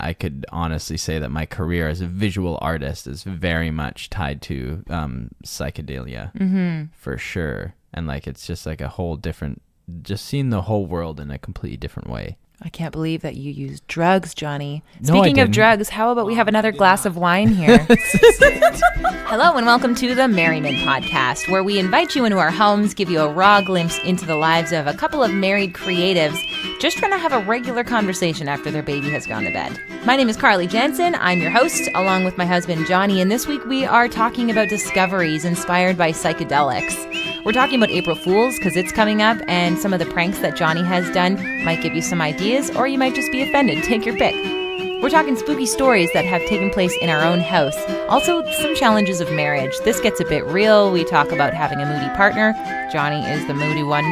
I could honestly say that my career as a visual artist is very much tied to psychedelia, for sure. And like it's just like a whole different, just seeing the whole world in a completely different way. I can't believe that you used drugs, Johnny. No, I Speaking of didn't. drugs, how about we have another glass of wine here? Hello and welcome to the Merryman Podcast, where we invite you into our homes, give you a raw glimpse into the lives of a couple of married creatives just trying to have a regular conversation after their baby has gone to bed. My name is Carly Jensen. I'm your host, along with my husband, Johnny, and this week we are talking about discoveries inspired by psychedelics. We're talking about April Fools because it's coming up, and some of the pranks that Johnny has done might give you some ideas, or you might just be offended. Take your pick. We're talking spooky stories that have taken place in our own house. Also, some challenges of marriage. This gets a bit real. We talk about having a moody partner. Johnny is the moody one.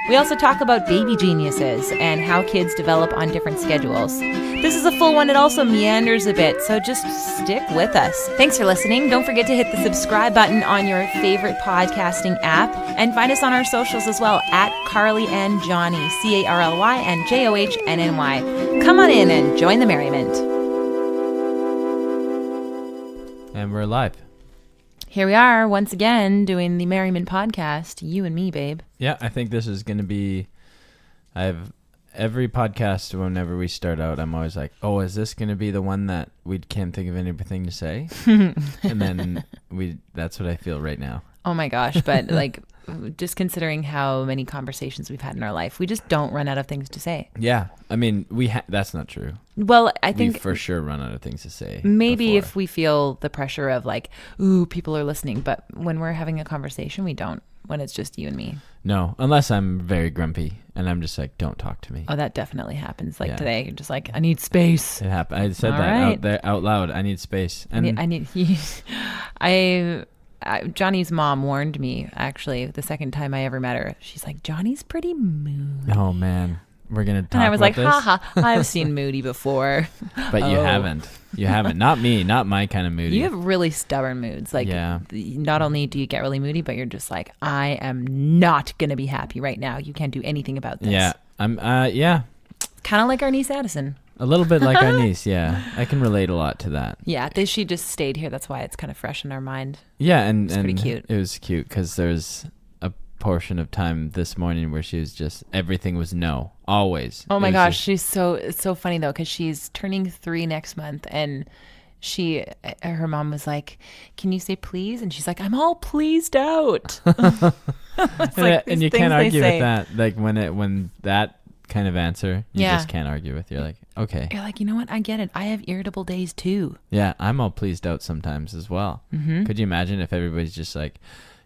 We also talk about baby geniuses and how kids develop on different schedules. This is a full one. It also meanders a bit, so just stick with us. Thanks for listening. Don't forget to hit the subscribe button on your favorite podcasting app and find us on our socials as well at Carly and Johnny, Carly and Johnnny. Come on in and join the merriment. And we're live. Here we are once again doing the Merriment Podcast, you and me, babe. Yeah, I think this is going to be, every podcast, whenever we start out, I'm always like, oh, is this going to be the one that we can't think of anything to say? And then that's what I feel right now. Oh my gosh, but like, just considering how many conversations we've had in our life, we just don't run out of things to say. Yeah, I mean, that's not true. Well, I think we for sure run out of things to say. Maybe if we feel the pressure of like, ooh, people are listening, but when we're having a conversation, we don't. When it's just you and me. No, unless I'm very grumpy and I'm just like, don't talk to me. Oh, that definitely happens. Like today, you're just like, I need space. It happened. I said All that right. out there out loud. I need space. And Johnny's mom warned me, actually, the second time I ever met her. She's like, Johnny's pretty moody. Oh, man. We're going to talk about this? And I was like, haha, I've seen moody before. But you haven't. You haven't. Not me. Not my kind of moody. You have really stubborn moods. Like, yeah. Not only do you get really moody, but you're just like, I am not going to be happy right now. You can't do anything about this. Yeah. Yeah. Kind of like our niece, Addison. A little bit like our niece, yeah. I can relate a lot to that. Yeah, she just stayed here. That's why it's kind of fresh in our mind. Yeah, and it's pretty cute. It was cute because there's a portion of time this morning where she was just, everything was no, always. Oh my gosh, it's so funny though, because she's turning 3 next month, and her mom was like, can you say please? And she's like, I'm all pleased out. And you can't argue with that. Like when that kind of answer, you just can't argue with. You're like, okay. You're like, you know what? I get it. I have irritable days too. Yeah, I'm all pleased out sometimes as well. Mm-hmm. Could you imagine if everybody's just like,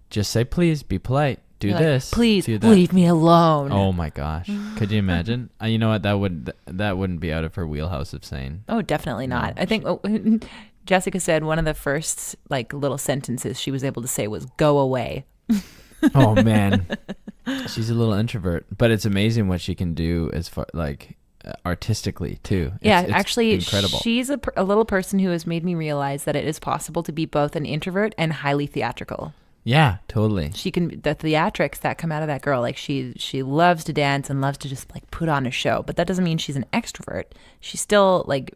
just say please, be polite, do You're this, like, please do that. Leave me alone. Oh my gosh, could you imagine? You know what? That wouldn't be out of her wheelhouse of saying. Oh, definitely not. I think Jessica said one of the first like little sentences she was able to say was "go away." Oh man. She's a little introvert, but it's amazing what she can do as far like artistically too. It's actually, incredible. She's a little person who has made me realize that it is possible to be both an introvert and highly theatrical. Yeah, totally. She can, the theatrics that come out of that girl, like she loves to dance and loves to just like put on a show, but that doesn't mean she's an extrovert. She's still like,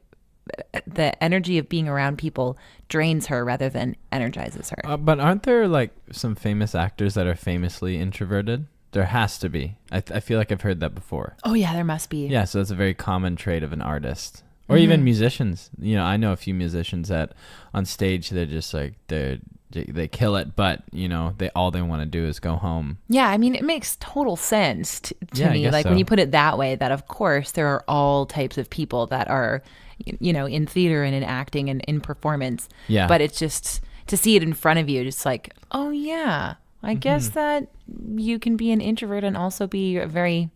the energy of being around people drains her rather than energizes her. But aren't there like some famous actors that are famously introverted? There has to be. I feel like I've heard that before. Oh yeah, there must be. Yeah, so it's a very common trait of an artist. Or even musicians. You know, I know a few musicians that on stage they're just like they kill it, but you know, all they want to do is go home. Yeah, I mean, it makes total sense to me. Like so. When you put it that way, that of course there are all types of people that are, you know, in theater and in acting and in performance. Yeah. But it's just to see it in front of you, just like, oh yeah, I guess that you can be an introvert and also be a very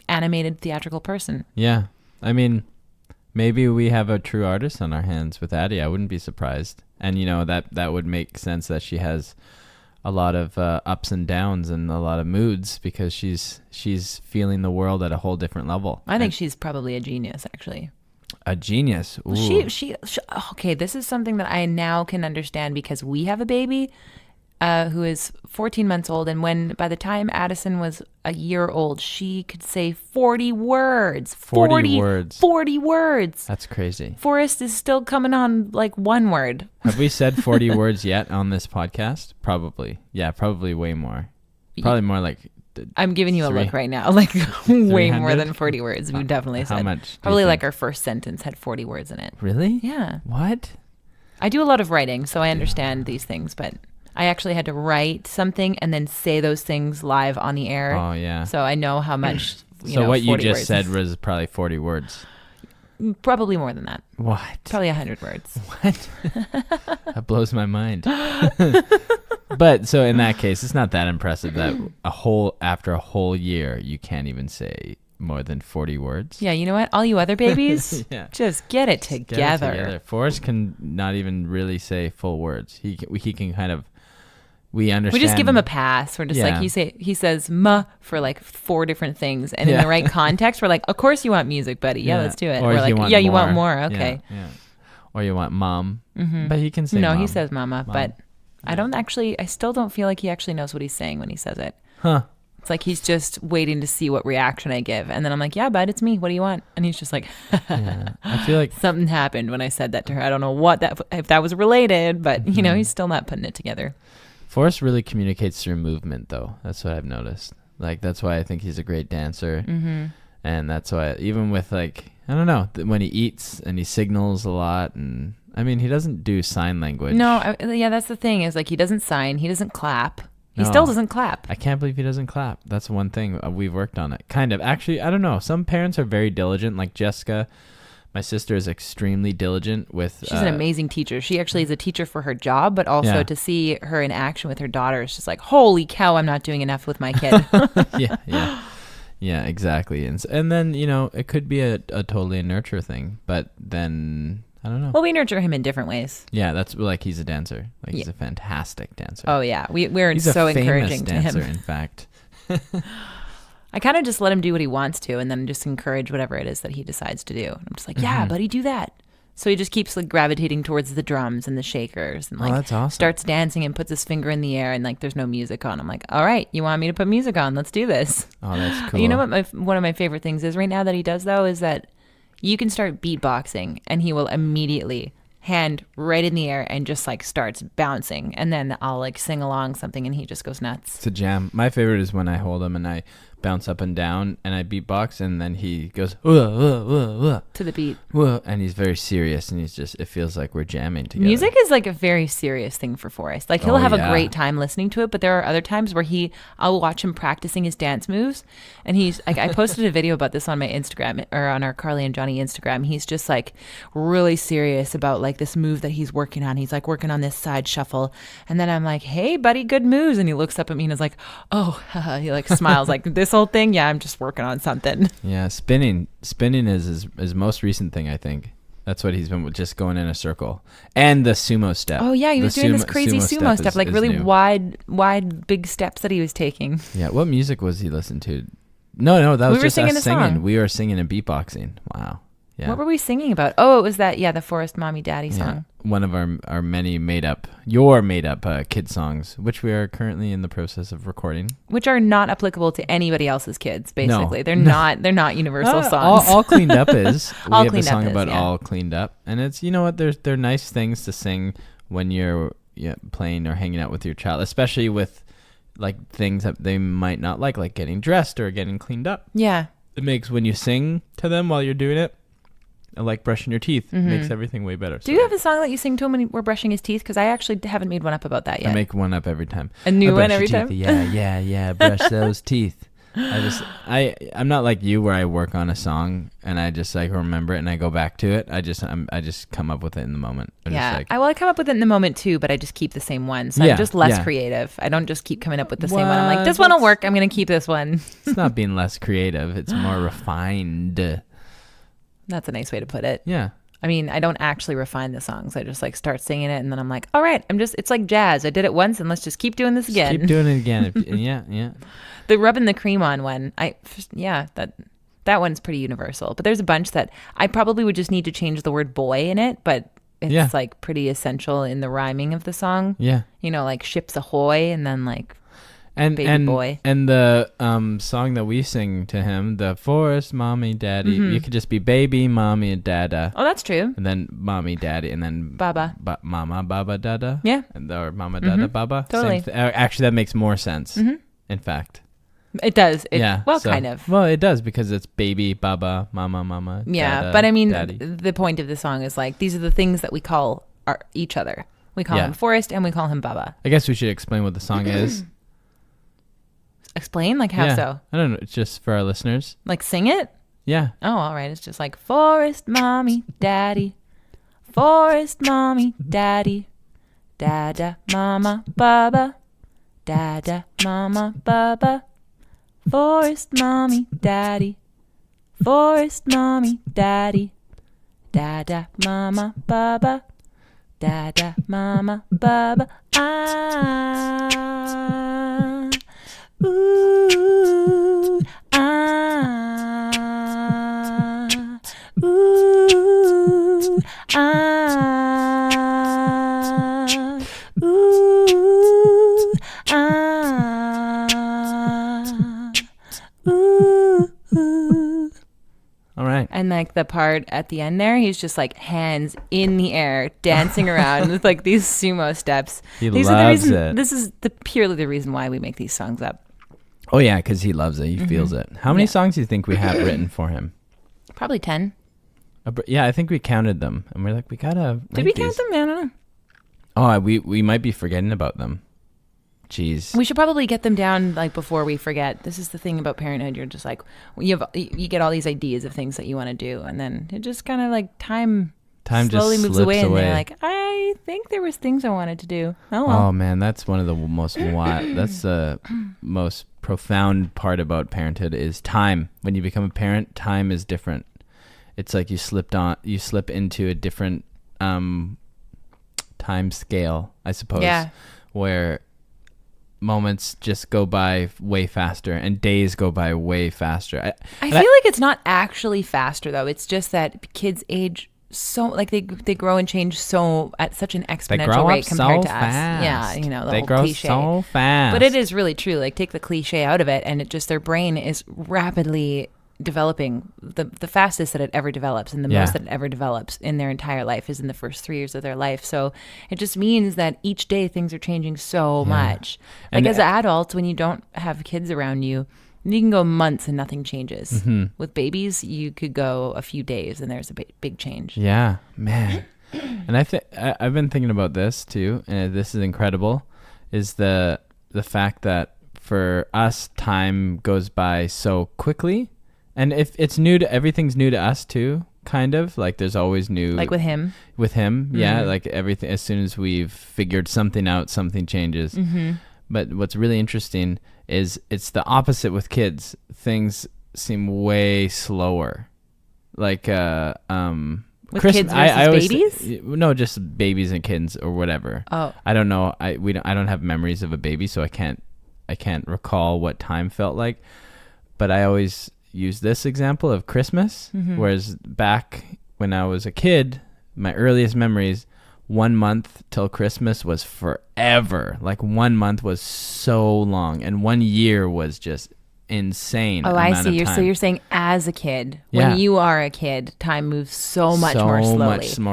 animated theatrical person. Yeah. I mean, maybe we have a true artist on our hands with Addie. I wouldn't be surprised. And, you know, that would make sense that she has a lot of ups and downs and a lot of moods because she's feeling the world at a whole different level. I think she's probably a genius, actually. A genius. Ooh. She okay, this is something that I now can understand because we have a baby. who is 14 months old. And by the time Addison was a year old, she could say 40 words. 40 words. 40 words. That's crazy. Forrest is still coming on like one word. Have we said 40 words yet on this podcast? Probably. Yeah, probably way more. Probably more like... I'm giving you a look right now. Like way more than 40 words. We've definitely said. How much? Probably like our first sentence had 40 words in it. Really? Yeah. What? I do a lot of writing, so I understand these things, but I actually had to write something and then say those things live on the air. Oh, yeah. So I know how much, So what you just words said was probably 40 words. Probably more than that. What? Probably 100 words. What? That blows my mind. But so in that case, it's not that impressive that after a whole year, you can't even say more than 40 words. Yeah, you know what? All you other babies, just get it together. Forrest can not even really say full words. He can kind of, we understand. We just give him a pass. We're just like, he says "ma" for like 4 different things. And in the right context, we're like, of course you want music, buddy. Yeah, let's do it. Or we're like, you want more. Okay. Yeah. Or you want mom. Mm-hmm. But he can say No, mom. he says mama, but I still don't feel like he actually knows what he's saying when he says it. Huh. It's like he's just waiting to see what reaction I give. And then I'm like, yeah, bud, it's me. What do you want? And he's just like, I feel like something happened when I said that to her. I don't know if that was related, but he's still not putting it together. Forrest really communicates through movement, though. That's what I've noticed. Like, that's why I think he's a great dancer. Mm-hmm. And that's why, even with like, I don't know, when he eats and he signals a lot, and I mean, he doesn't do sign language. No, that's the thing is like, he doesn't sign, he doesn't clap. He still doesn't clap. I can't believe he doesn't clap. That's one thing. We've worked on it. Kind of. Actually, I don't know. Some parents are very diligent. Like Jessica, my sister, is extremely diligent with... She's an amazing teacher. She actually is a teacher for her job, but also to see her in action with her daughter is just like, holy cow, I'm not doing enough with my kid. Yeah, exactly. And then, it could be a totally a nurture thing, but then... I don't know. Well, we nurture him in different ways. Yeah, that's like he's a dancer. Like he's a fantastic dancer. Oh yeah, we're so encouraging to him. He's a famous dancer, in fact. I kind of just let him do what he wants to, and then just encourage whatever it is that he decides to do. And I'm just like, yeah, buddy, do that. So he just keeps like gravitating towards the drums and the shakers, and like that's awesome. Starts dancing and puts his finger in the air, and like there's no music on. I'm like, all right, you want me to put music on? Let's do this. Oh, that's cool. You know what? One of my favorite things is right now that he does though is that. You can start beatboxing and he will immediately hand right in the air and just like starts bouncing. And then I'll like sing along something and he just goes nuts. It's a jam. My favorite is when I hold him and I bounce up and down and I beatbox and then he goes to the beat. And he's very serious and it feels like we're jamming together. Music is like a very serious thing for Forrest. Like he'll have a great time listening to it, but there are other times where I'll watch him practicing his dance moves, and he's like, I posted a video about this on my Instagram or on our Carly and Johnny Instagram. He's just like really serious about like this move that he's working on. He's like working on this side shuffle, and then I'm like, hey buddy, good moves, and he looks up at me and is like, oh, he like smiles like this whole thing. Yeah, I'm just working on something. Yeah, spinning is his most recent thing, I think. That's what he's been just going in a circle. And the sumo step. Oh yeah, he was doing this crazy sumo step, like really new. wide big steps that he was taking. Yeah, what music was he listening to? No, that was just us singing. Song. We were singing and beatboxing. Wow. Yeah. What were we singing about? Oh, it was the Forrest Mommy Daddy song. One of our many made up kid songs, which we are currently in the process of recording. Which are not applicable to anybody else's kids, basically. They're not universal songs. All Cleaned Up is. We All have Cleaned a song Up about is, All Cleaned Up. And it's, you know what, they're nice things to sing when you're playing or hanging out with your child, especially with like things that they might not like getting dressed or getting cleaned up. Yeah. It makes, when you sing to them while you're doing it, like brushing your teeth, makes everything way better. Do you have a song that you sing to him when we're brushing his teeth? Because I actually haven't made one up about that yet. I make one up every time. A new one every time? Yeah. Brush those teeth. I'm not like you where I work on a song and I just like remember it and I go back to it. I just come up with it in the moment. I come up with it in the moment too, but I just keep the same one. So I'm just less creative. I don't just keep coming up with the same one. I'm like, this one will work. I'm going to keep this one. It's not being less creative. It's more refined. That's a nice way to put it. Yeah. I mean, I don't actually refine the songs. I just like start singing it and then I'm like, all right, it's like jazz. I did it once and let's just keep doing this again. Keep doing it again. Yeah. The rubbing the cream on one, that one's pretty universal. But there's a bunch that I probably would just need to change the word boy in it, but it's like pretty essential in the rhyming of the song. Yeah. You know, like ships ahoy and then like And baby boy. And the song that we sing to him, the forest, mommy, daddy, you could just be baby, mommy, and dada. Oh, that's true. And then mommy, daddy, and then Baba. Mama, baba, dada. Yeah. Or mama, dada, baba. Totally. Actually, that makes more sense, in fact. It does. Well, so, kind of. Well, it does because it's baby, baba, mama, yeah, dada, but I mean, daddy. the point of the song is like, these are the things that we call each other. We call him Forrest and we call him Baba. I guess we should explain what the song is. Explain? Like how so? I don't know. It's just for our listeners. Like sing it? Yeah. Oh, all right. It's just like Forest, mommy, daddy. Forest, mommy, daddy. Dada, mama, baba. Dada, mama, baba. Forest, mommy, daddy. Forest, mommy, daddy. Dada, mama, baba. Dada, mama, baba. Ah. Ooh, ah, ooh, ah, ooh, ah, ooh. All right. And like the part at the end there, he's just like hands in the air, dancing around with like these sumo steps. These are the reason, it. This is purely the reason why we make these songs up. Oh, yeah, because he loves it. He feels it. How many songs do you think we have written for him? Probably 10. Yeah, I think we counted them. And we're like, we got to Did we count them? I don't know. Oh, we might be forgetting about them. Jeez. We should probably get them down like before we forget. This is the thing about parenthood. You're just like, you get all these ideas of things that you want to do. And then it just kind of like time slowly just moves away. slips And you're like, I think there was things I wanted to do. Oh, well. Oh, man, that's one of the most that's the most profound part about parenthood is time. When you become a parent, time is different. It's like you slip into a different time scale, I suppose. Yeah. Where moments just go by way faster and days go by way faster. I feel like it's not actually faster though. It's just that kids age so like they grow and change so at such an exponential rate compared to us. Yeah, you know, the whole cliche. They grow so fast. But it is really true. Like take the cliche out of it and it just their brain is rapidly developing the fastest that it ever develops and the most that it ever develops in their entire life is in the first 3 years of their life. So it just means that each day things are changing so much. Like and as adults, when you don't have kids around you, you can go months and nothing changes. With babies, you could go a few days and there's a big change. Yeah, man. And I've been thinking about this too, and this is incredible, is the fact that for us, time goes by so quickly. And if it's everything's new to us too, kind of like there's always new. Like with him, yeah, like everything. As soon as we've figured something out, something changes. But what's really interesting is it's the opposite with kids. Things seem way slower. Like with kids versus babies? No, just babies and kids or whatever. Oh, I don't know. I don't have memories of a baby, so I can't recall what time felt like. But I always use this example of Christmas, whereas back when I was a kid, my earliest memories, 1 month till Christmas was forever. Like 1 month was so long, and 1 year was just insane. Oh, I see. So you're saying as a kid, when you are a kid, time moves so much more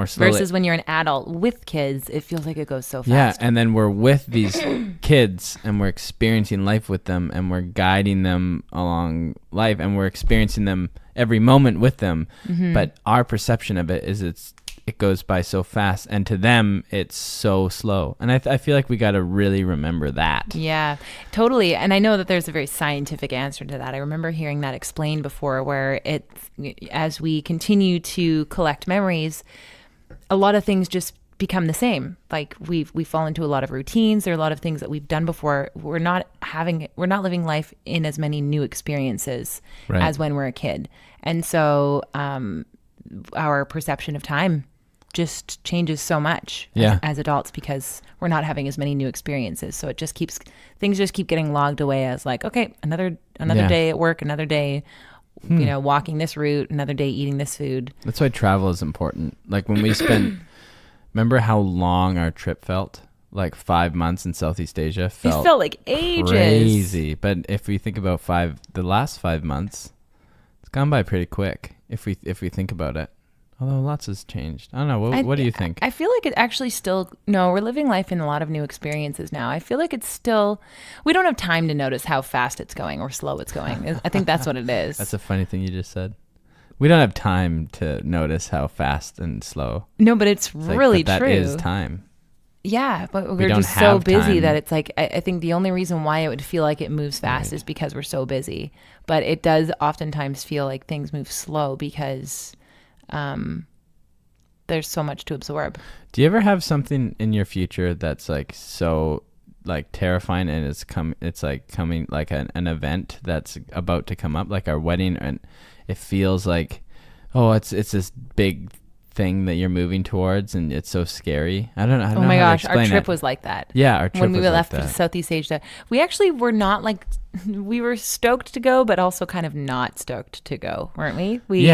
slowly. Versus when you're an adult with kids, it feels like it goes so fast. Yeah, and then we're with these kids and we're experiencing life with them and we're guiding them along life and we're experiencing them every moment with them. But our perception of it is it goes by so fast, and to them it's so slow. And I feel like we got to really remember that. Yeah, totally. And I know that there's a very scientific answer to that. I remember hearing that explained before, where as we continue to collect memories, a lot of things just become the same. Like we fall into a lot of routines. There are a lot of things that we've done before. We're not living life in as many new experiences as when we're a kid. And so our perception of time just changes so much as adults because we're not having as many new experiences. So things just keep getting logged away as like, okay, another day at work, another day, walking this route, another day eating this food. That's why travel is important. Like when we spent Remember how long our trip felt? Like 5 months in Southeast Asia It felt like ages. crazy. But if we think about the last 5 months, it's gone by pretty quick. If we think about it, although lots has changed. I don't know. What do you think? I feel like it actually still. No, we're living life in a lot of new experiences now. I feel like it's still. We don't have time to notice how fast it's going or slow it's going. I think that's what it is. That's a funny thing you just said. We don't have time to notice how fast and slow. No, but it's really but true. That is time. Yeah, but we're don't just so have busy time. that it's like, I think the only reason why it would feel like it moves fast is because we're so busy. But it does oftentimes feel like things move slow because there's so much to absorb. Do you ever have something in your future that's like so like terrifying and it's like coming like an event that's about to come up, like our wedding, and it feels like, oh, it's this big thing that you're moving towards and it's so scary. I don't know. Oh my gosh, our trip was like that. Yeah, our trip when we was left like for that. Southeast Asia, we actually were not like, we were stoked to go, but also kind of not stoked to go, weren't we? We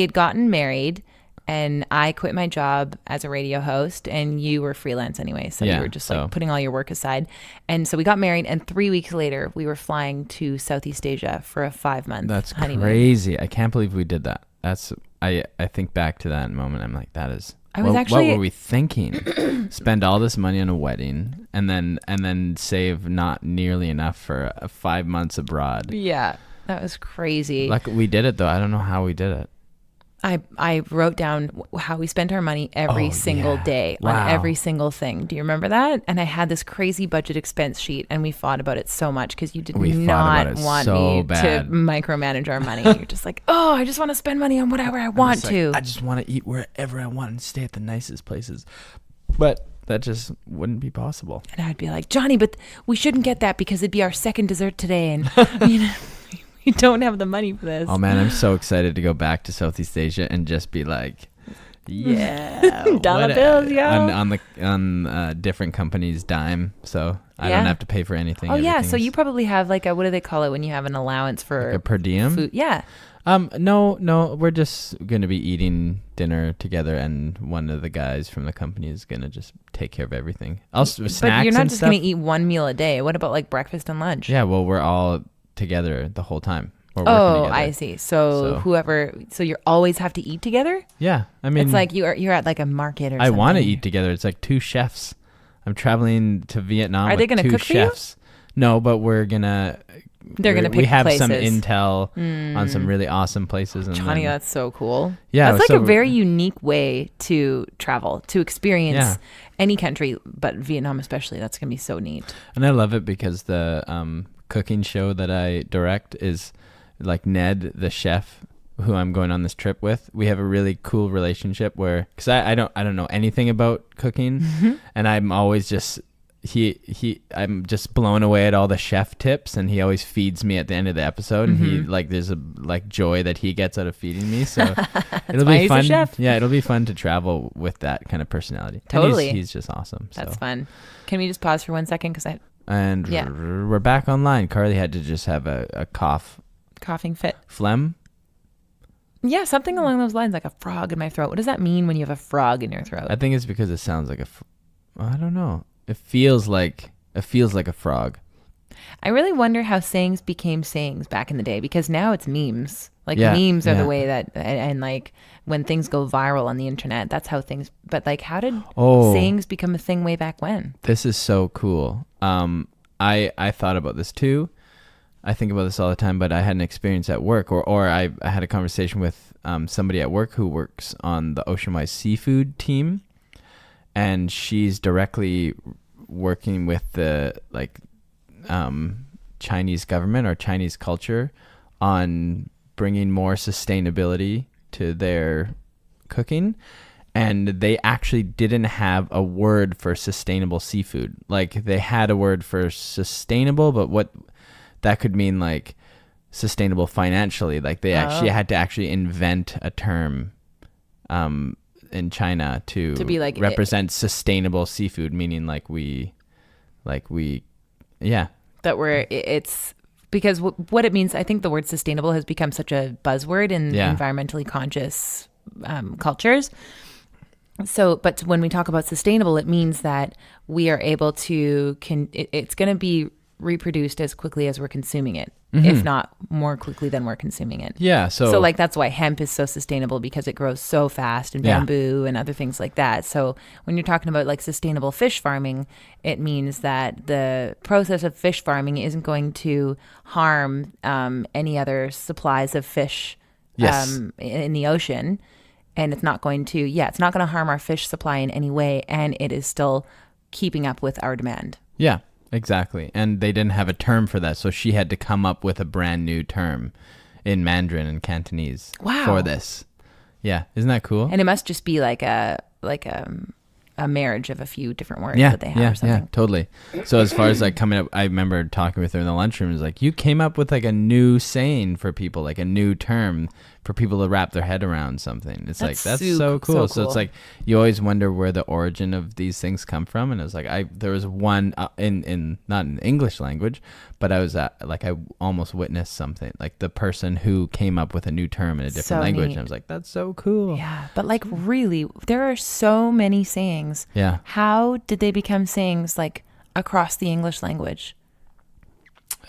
had gotten married, and I quit my job as a radio host, and you were freelance anyway, so you were just like putting all your work aside. And so we got married, and 3 weeks later, we were flying to Southeast Asia for a 5-month honeymoon. That's crazy. I can't believe we did that. I think back to that moment. I'm like, that is. What were we thinking? Spend all this money on a wedding and then save not nearly enough for 5 months abroad. Yeah, that was crazy. Like we did it though. I don't know how we did it. I wrote down how we spent our money every single day on every single thing. Do you remember that? And I had this crazy budget expense sheet, and we fought about it so much because you did not want me to micromanage our money. You're just like, oh, I just want to spend money on whatever I want to. I just want to eat wherever I want and stay at the nicest places. But that just wouldn't be possible. And I'd be like, Johnny, but we shouldn't get that because it'd be our second dessert today. And we don't have the money for this. Oh man, I'm so excited to go back to Southeast Asia and just be like, yeah, dollar bills, yo, on different companies' dime, so I don't have to pay for anything. Oh yeah, so you probably have like what do they call it when you have an allowance for like a per diem? Food? Yeah. No, we're just gonna be eating dinner together, and one of the guys from the company is gonna just take care of everything. Snacks. But you're not just stuff. gonna eat one meal a day. What about like breakfast and lunch? Yeah, well, we're all together the whole time. Oh, I see. So you always have to eat together? Yeah, I mean, it's like you're at like a market or something. I want to eat together. It's like 2 chefs. I'm traveling to Vietnam. Are they going to cook chefs? For you? No, but we're gonna. They're gonna pick We have places. some intel on some really awesome places. And Johnny, that's so cool. Yeah, that's like a very unique way to travel, to experience any country, but Vietnam especially. That's gonna be so neat. And I love it because the cooking show that I direct is like Ned, the chef who I'm going on this trip with. We have a really cool relationship where, because I don't know anything about cooking, and I'm always just I'm just blown away at all the chef tips, and he always feeds me at the end of the episode, and he there's a joy that he gets out of feeding me. So it'll be fun. Yeah, it'll be fun to travel with that kind of personality. Totally, and he's just awesome. That's fun. Can we just pause for 1 second we're back online. Carly had to just have a coughing fit. Phlegm? Yeah, something along those lines, like a frog in my throat. What does that mean when you have a frog in your throat? I think it's because it sounds like I don't know. It feels like a frog. I really wonder how sayings became sayings back in the day, because now it's memes. Like memes are the way that, and like when things go viral on the internet, that's how things, but like how did sayings become a thing way back when? This is so cool. I thought about this too. I think about this all the time, but I had an experience at work, or I had a conversation with somebody at work who works on the Oceanwise Seafood team, and she's directly working with the Chinese government or Chinese culture on bringing more sustainability to their cooking. And they actually didn't have a word for sustainable seafood. Like they had a word for sustainable, but what that could mean, like sustainable financially. Like they actually had to invent a term in China to be like represent sustainable seafood, meaning it's because what it means. I think the word sustainable has become such a buzzword in environmentally conscious cultures. But when we talk about sustainable, it means that we are able to, it's going to be reproduced as quickly as we're consuming it, if not more quickly than we're consuming it. Yeah. So like that's why hemp is so sustainable, because it grows so fast, and bamboo and other things like that. So when you're talking about like sustainable fish farming, it means that the process of fish farming isn't going to harm any other supplies of fish in the ocean. And it's not going to, harm our fish supply in any way. And it is still keeping up with our demand. Yeah, exactly. And they didn't have a term for that. So she had to come up with a brand new term in Mandarin and Cantonese for this. Yeah. Isn't that cool? And it must just be like a marriage of a few different words that they have or something. Yeah, totally. So as far as like coming up, I remember talking with her in the lunchroom. It was like, you came up with like a new saying for people, like a new term for people to wrap their head around something. It's that's so cool. So it's like, you always wonder where the origin of these things come from. And it was like, there was one in not in English language, but I was I almost witnessed something, like the person who came up with a new term in a different language. Neat. And I was like, that's so cool. Yeah. But like really, there are so many sayings. Yeah. How did they become sayings like across the English language?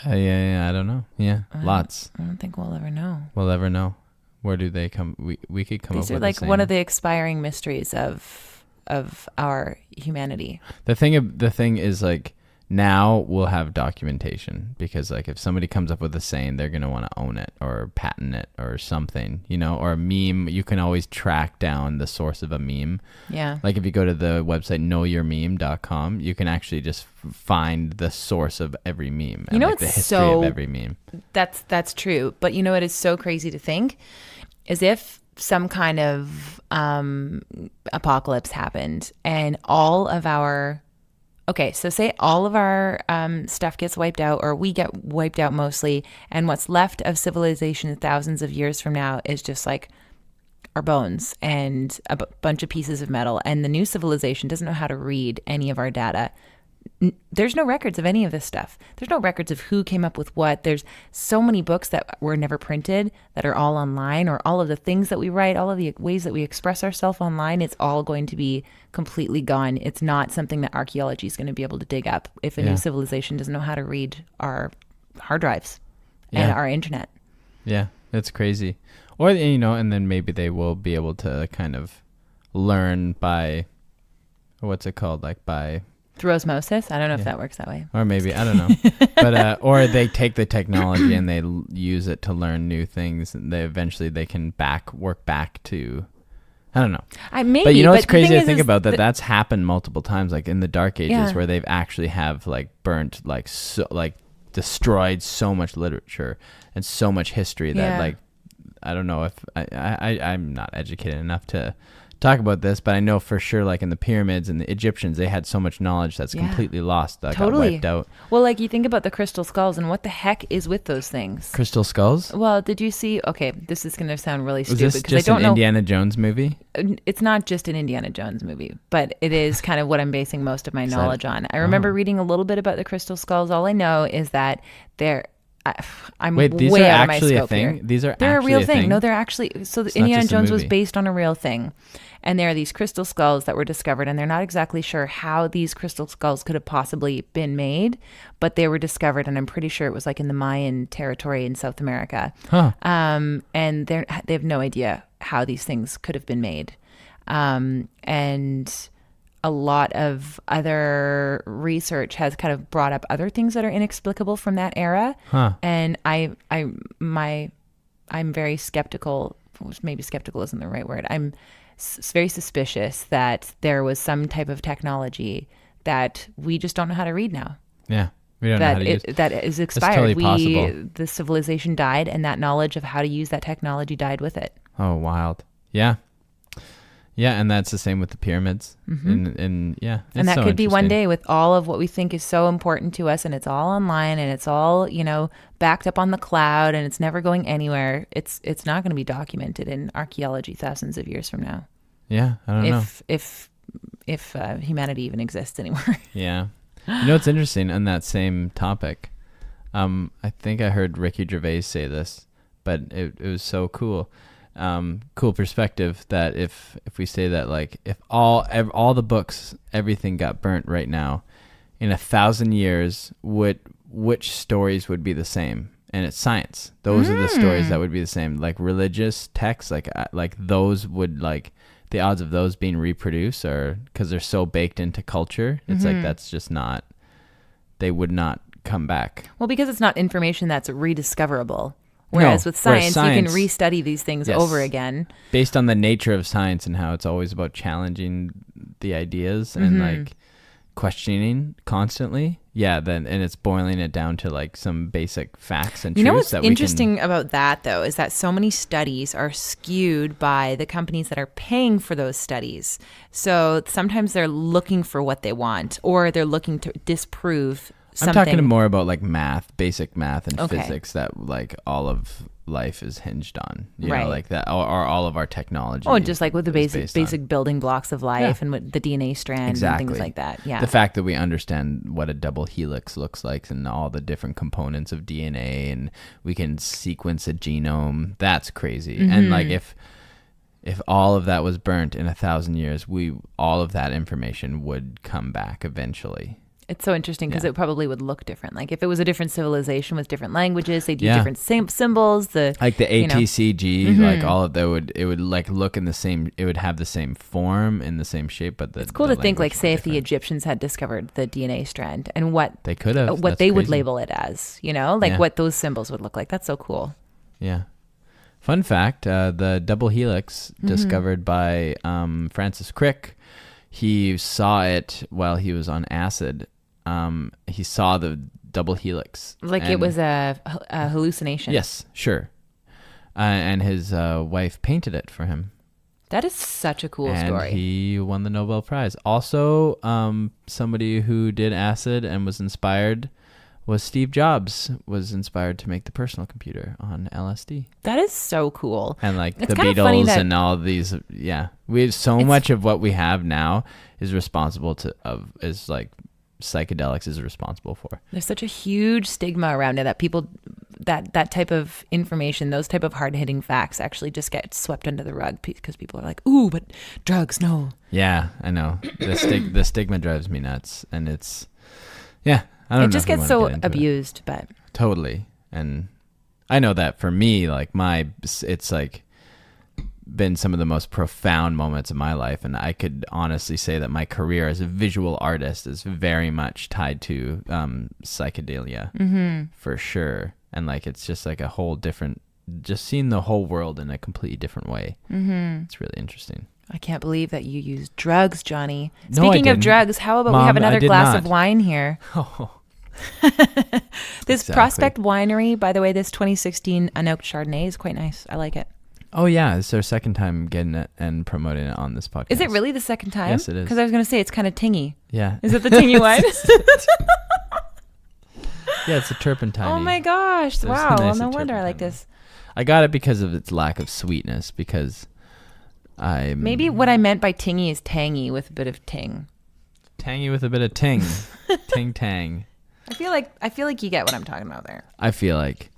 Yeah, I don't know. Yeah, lots. I don't think we'll ever know. Where do they come? We could come up with these are like one of the expiring mysteries of our humanity. The thing is like, now we'll have documentation, because like if somebody comes up with a saying, they're going to want to own it or patent it or something, or a meme. You can always track down the source of a meme. Yeah. Like if you go to the website knowyourmeme.com, you can actually just find the source of every meme and like the history of every meme. That's true. But it is so crazy to think, as if some kind of apocalypse happened and all of our so say all of our stuff gets wiped out, or we get wiped out mostly, and what's left of civilization thousands of years from now is just like our bones and a bunch of pieces of metal, and the new civilization doesn't know how to read any of our data. There's no records of any of this stuff. There's no records of who came up with what. There's so many books that were never printed that are all online, or all of the things that we write, all of the ways that we express ourselves online. It's all going to be completely gone. It's not something that archaeology is going to be able to dig up if a new civilization doesn't know how to read our hard drives and our internet. Yeah, that's crazy. Or, and then maybe they will be able to kind of learn by, what's it called? Like by... through osmosis? I don't know if that works that way. Or maybe, I don't know. But or they take the technology and they use it to learn new things, and they can work back to, I don't know. But what's crazy to think about, that's happened multiple times, like in the Dark Ages, where they've actually have like burnt, like so, like destroyed so much literature and so much history that like, I don't know if I'm not educated enough to talk about this, but I know for sure, like in the pyramids and the Egyptians, they had so much knowledge that's completely lost, that got wiped out. Well, like you think about the crystal skulls, and what the heck is with those things? Crystal skulls? Well, did you see? Okay, this is going to sound really stupid. Is this just an Indiana Jones movie? It's not just an Indiana Jones movie, but it is kind of what I'm basing most of my knowledge on. I remember reading a little bit about the crystal skulls. All I know is that I'm these way are out of my actually scope a thing? here. They're a real thing. No, they're actually. So Indiana Jones was based on a real thing, and there are these crystal skulls that were discovered, and they're not exactly sure how these crystal skulls could have possibly been made, but they were discovered, and I'm pretty sure it was like in the Mayan territory in South America. Huh. And they have no idea how these things could have been made, and a lot of other research has kind of brought up other things that are inexplicable from that era. Huh. And I'm very skeptical, which maybe skeptical isn't the right word. I'm very suspicious that there was some type of technology that we just don't know how to read now. Yeah. We don't know how to use. That is expired. That's totally possible. The civilization died, and that knowledge of how to use that technology died with it. Oh, wild. Yeah. Yeah, and that's the same with the pyramids. Mm-hmm. And that so could be one day with all of what we think is so important to us, and it's all online, and it's all, backed up on the cloud, and it's never going anywhere. It's not going to be documented in archaeology thousands of years from now. Yeah, I don't know. If humanity even exists anymore. Yeah. It's interesting on that same topic. I think I heard Ricky Gervais say this, but it was so cool. cool perspective that if we say that, like, if all the books, everything got burnt right now, in 1,000 years, which stories would be the same? And it's science. Those are the stories that would be the same. Like religious texts, like those would, like, the odds of those being reproduced are, because they're so baked into culture, it's like that's just not, they would not come back. Well, because it's not information that's rediscoverable. Whereas with science, you can restudy these things over again. Based on the nature of science and how it's always about challenging the ideas and like questioning constantly. Yeah, and it's boiling it down to like some basic facts and truths. You know what's interesting about that, though, is that so many studies are skewed by the companies that are paying for those studies. So sometimes they're looking for what they want, or they're looking to disprove something. I'm talking more about like math, basic math and physics that like all of life is hinged on, you know, like that, or all of our technology. Oh, just like with the basic building blocks of life and with the DNA strand and things like that. Yeah. The fact that we understand what a double helix looks like and all the different components of DNA, and we can sequence a genome, that's crazy. And like if all of that was burnt in 1,000 years, all of that information would come back eventually. It's so interesting because it probably would look different. Like if it was a different civilization with different languages, they'd use different symbols. Like the ATCG, like all of that it would like look in the same. It would have the same form in the same shape, but it's cool to think like, say, if the Egyptians had discovered the DNA strand and what they could have, what they would label it as, you know, like what those symbols would look like. That's so cool. Yeah. Fun fact: the double helix discovered by Francis Crick. He saw it while he was on acid. He saw the double helix. Like it was a hallucination. Yes, sure. And his wife painted it for him. That is such a cool story. And he won the Nobel Prize. Also, somebody who did acid and was inspired was Steve Jobs, was inspired to make the personal computer on LSD. That is so cool. And like the Beatles and all these, we have so much of what we have now is responsible is like psychedelics is responsible for. There's such a huge stigma around it that people, that type of information, those type of hard-hitting facts actually just get swept under the rug because people are like, ooh, but drugs, no. Yeah, I know. The stigma drives me nuts. And it's, I don't know. It just gets so abused, but. Totally. And I know that for me, like it's like been some of the most profound moments of my life, and I could honestly say that my career as a visual artist is very much tied to psychedelia for sure. And like it's just like a whole different, just seeing the whole world in a completely different way. It's really interesting. I can't believe that you use drugs, Johnny. Speaking of drugs, how about we have another glass of wine here? This Prospect Winery, by the way, this 2016 Anouk Chardonnay is quite nice. I like it. Oh, yeah. It's our second time getting it and promoting it on this podcast. Is it really the second time? Yes, it is. Because I was going to say it's kind of tingy. Yeah. Is it the tingy wine? Yeah, it's a turpentine. Oh, my gosh. Wow. Well, no wonder I like this. I got it because of its lack of sweetness, because maybe what I meant by tingy is tangy with a bit of ting. Tangy with a bit of ting. Ting tang. I feel like you get what I'm talking about there. I feel like.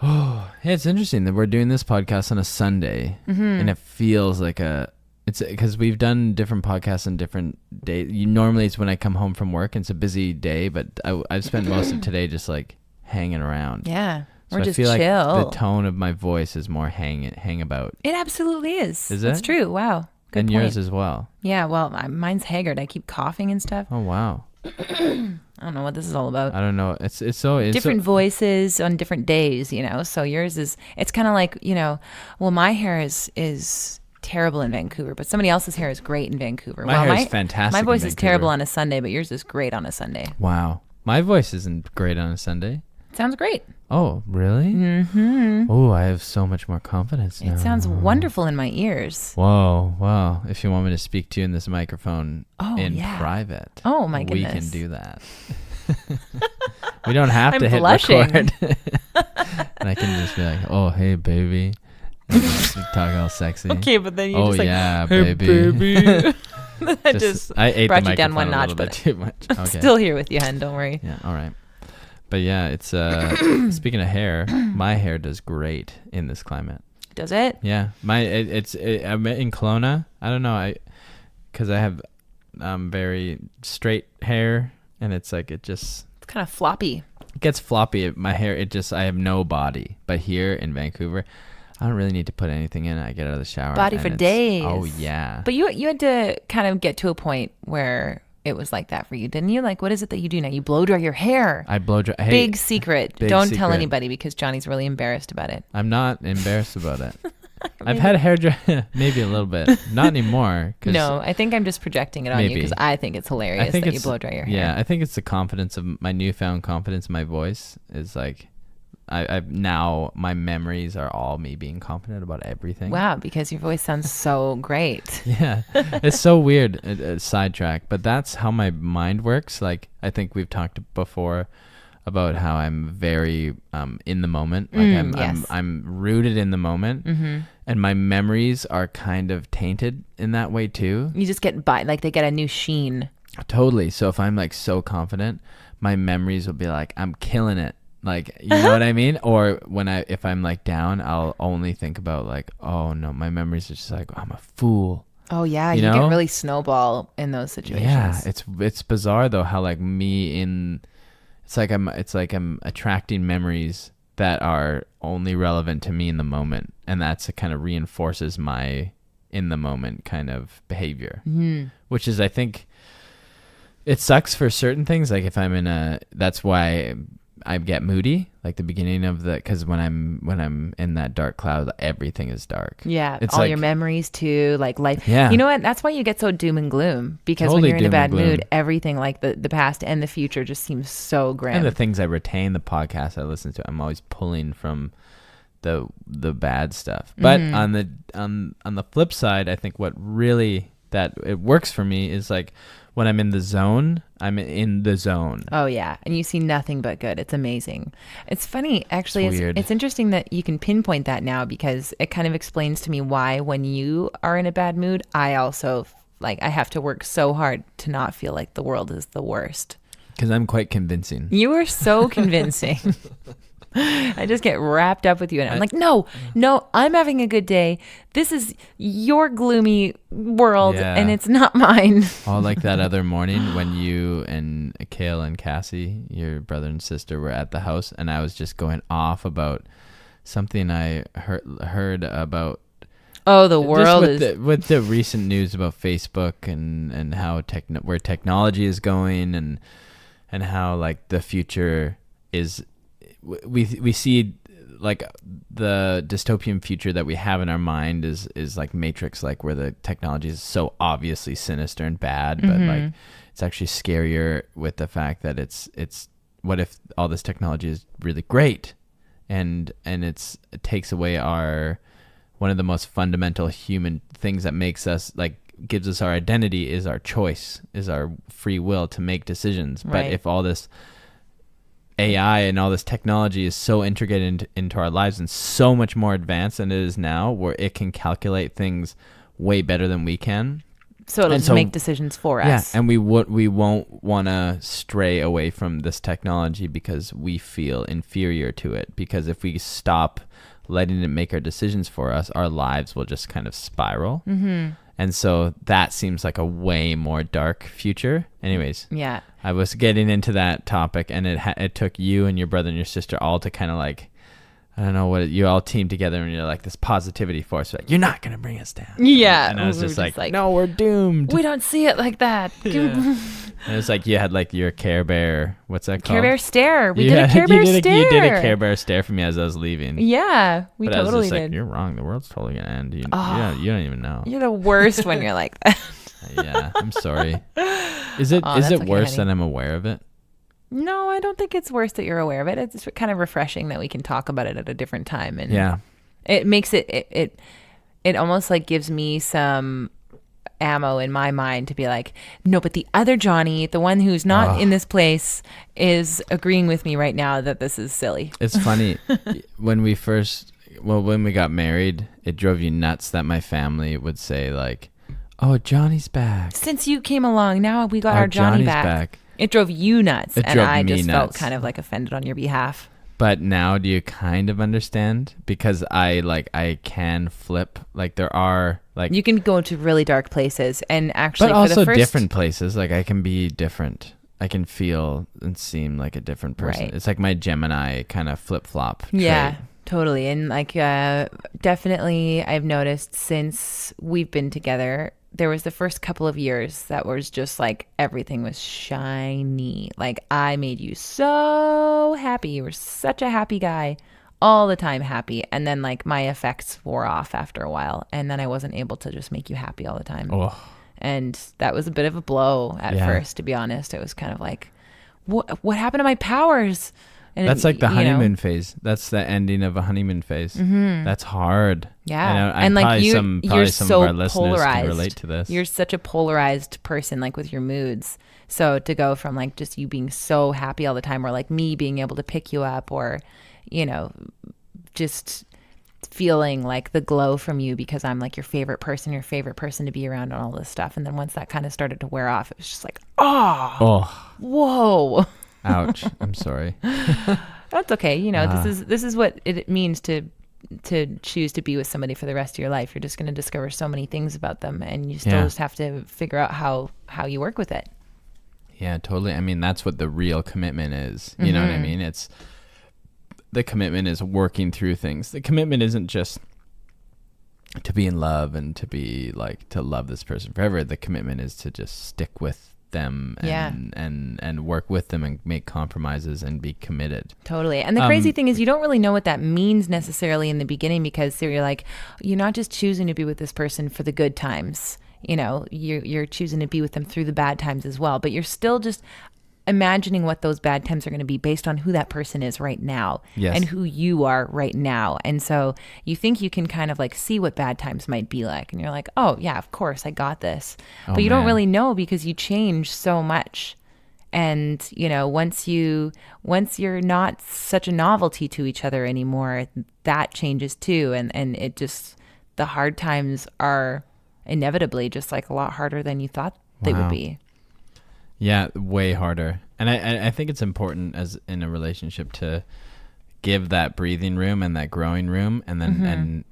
Oh, hey, it's interesting that we're doing this podcast on a Sunday, and it feels like it's because we've done different podcasts on different days. Normally it's when I come home from work and it's a busy day, but I've spent most of today just like hanging around. Yeah. So I feel like the tone of my voice is more hang about. It absolutely is. Is it? It's true. Wow. Good and point. Yours as well. Yeah. Well, mine's haggard. I keep coughing and stuff. Oh, wow. I don't know what this is all about. I don't know. It's different voices on different days, you know. So yours it's kind of like, you know, well, my hair is terrible in Vancouver, but somebody else's hair is great in Vancouver. My hair is fantastic. My voice is terrible on a Sunday, but yours is great on a Sunday. Wow. My voice isn't great on a Sunday. Sounds great. Oh, really? Mm-hmm. Oh, I have so much more confidence now. It sounds wonderful in my ears. Whoa, wow. If you want me to speak to you in this microphone private, oh my goodness, we can do that. We don't have to hit blushing. Record. And I can just be like, oh, hey, baby. And just talk all sexy. Okay, but then you just yeah, hey, baby. I just brought you down one notch, but too much. Okay. I'm still here with you, hen. Don't worry. Yeah, all right. But yeah, it's speaking of hair, my hair does great in this climate. does it? Yeah. I'm in Kelowna. I don't know. Because I have very straight hair, and it's like It's kind of floppy. It gets floppy. My hair, I have no body. But here in Vancouver, I don't really need to put anything in. I get out of the shower. Body for days. Oh, yeah. But you had to kind of get to a point where it was like that for you, didn't you? Like, what is it that you do now? You blow dry your hair. I blow dry. Hey, big secret. big Don't secret. tell anybody because Johnny's really embarrassed about it. I'm not embarrassed about it. I've had hair dry, maybe a little bit. Not anymore. No, I think I'm just projecting it on you because I think it's hilarious that you blow dry your hair. Yeah, I think it's the confidence of my newfound confidence in my voice is like, I've now my memories are all me being confident about everything. Wow, because your voice sounds so great. Yeah, it's so weird. Sidetrack, but that's how my mind works. Like I think we've talked before about how I'm very in the moment. Like I'm rooted in the moment, and my memories are kind of tainted in that way too. You just get like they get a new sheen. Totally. So if I'm like so confident, my memories will be like I'm killing it. Like, you know what I mean? Or if I'm like down, I'll only think about like, oh no, my memories are just like, I'm a fool. Oh yeah, you get really snowball in those situations. Yeah, it's bizarre though how like it's like I'm attracting memories that are only relevant to me in the moment, and that's kind of reinforces my in the moment kind of behavior, which is I think it sucks for certain things. Like if I'm that's why I get moody, like the beginning of because when I'm in that dark cloud, everything is dark. Yeah, it's all like, your memories too, like life. Yeah. You know what? That's why you get so doom and gloom, because totally when you're in a bad mood, everything like the past and the future just seems so grim. And the things I retain, the podcasts I listen to, I'm always pulling from the bad stuff. But on the flip side, I think what really that it works for me is like when I'm in the zone, I'm in the zone. Oh yeah, and you see nothing but good. It's amazing. It's funny, actually. It's interesting that you can pinpoint that now, because it kind of explains to me why when you are in a bad mood, I also I have to work so hard to not feel like the world is the worst. Because I'm quite convincing. You are so convincing. I just get wrapped up with you, and I'm like, no, I'm having a good day. This is your gloomy world, and it's not mine. Oh, like that other morning when you and Kale and Cassie, your brother and sister, were at the house, and I was just going off about something I heard about. Oh, the world with the recent news about Facebook and how where technology is going, and how like the future is. We see like the dystopian future that we have in our mind is like Matrix, like where the technology is so obviously sinister and bad, but like it's actually scarier with the fact that it's what if all this technology is really great and it takes away one of the most fundamental human things that makes us like gives us our identity is our choice, is our free will to make decisions. Right. But if all this AI and all this technology is so integrated into our lives and so much more advanced than it is now, where it can calculate things way better than we can. So it'll make decisions for us. Yeah, and we won't want to stray away from this technology because we feel inferior to it. Because if we stop letting it make our decisions for us, our lives will just kind of spiral. Mm-hmm. And so that seems like a way more dark future. Anyways, yeah, I was getting into that topic, and it took you and your brother and your sister all to kind of like, I don't know what, you all teamed together and you're like this positivity force. Like, you're not going to bring us down. Yeah. And I was just like, no, we're doomed. We don't see it like that. Yeah. And it's like you had like your Care Bear, what's that called? Care Bear stare. We did a Care Bear stare. You did a Care Bear stare for me as I was leaving. Yeah, but totally I was just like, you're wrong. The world's totally going to end. You don't even know. You're the worst when you're like that. Yeah, I'm sorry. Is it worse that I'm aware of it? No, I don't think it's worse that you're aware of it. It's kind of refreshing that we can talk about it at a different time, and it makes it almost like gives me some ammo in my mind to be like, no, but the other Johnny, the one who's not in this place, is agreeing with me right now that this is silly. It's funny. when we got married, it drove you nuts that my family would say like, oh, Johnny's back. Since you came along, now we got our Johnny back. It drove you nuts, and I just felt kind of like offended on your behalf. But now do you kind of understand? Because I can flip. Like there are like You can go to really dark places, and actually, but for also the first, different places. Like I can be different. I can feel and seem like a different person. Right. It's like my Gemini kind of flip-flop Yeah, trait. totally. And like, definitely, I've noticed since we've been together, there was the first couple of years that was just like everything was shiny. Like I made you so happy. You were such a happy guy, all the time happy. And then like my effects wore off after a while, and then I wasn't able to just make you happy all the time. Oh. And that was a bit of a blow at first, to be honest. It was kind of like, what happened to my powers? And That's like the you know, honeymoon phase. That's the ending of a honeymoon phase. That's hard. Yeah. And like probably you're some so of our listeners polarized. can relate to this. You're such a polarized person, like with your moods. So to go from like just you being so happy all the time, or like me being able to pick you up, or, you know, just feeling like the glow from you because I'm like your favorite person to be around, and all this stuff. And then once that kind of started to wear off, it was just like, whoa. Ouch. I'm sorry. That's okay. You know, this is what it means to choose to be with somebody for the rest of your life. You're just going to discover so many things about them, and you still just have to figure out how you work with it. Yeah, totally. I mean, that's what the real commitment is. You know what I mean? It's the commitment is working through things. The commitment isn't just to be in love and to be like to love this person forever. The commitment is to just stick with them and work with them and make compromises and be committed. Totally. And the crazy thing is you don't really know what that means necessarily in the beginning, because you're like, you're not just choosing to be with this person for the good times. You know, you're choosing to be with them through the bad times as well, but you're still just imagining what those bad times are going to be based on who that person is right now and who you are right now. And so you think you can kind of like see what bad times might be like. And you're like, oh yeah, of course I got this. But you don't really know, because you change so much. And, you know, once you're not such a novelty to each other anymore, that changes too. And it just, the hard times are inevitably just like a lot harder than you thought they would be. Yeah, way harder. And I think it's important as in a relationship to give that breathing room and that growing room, and then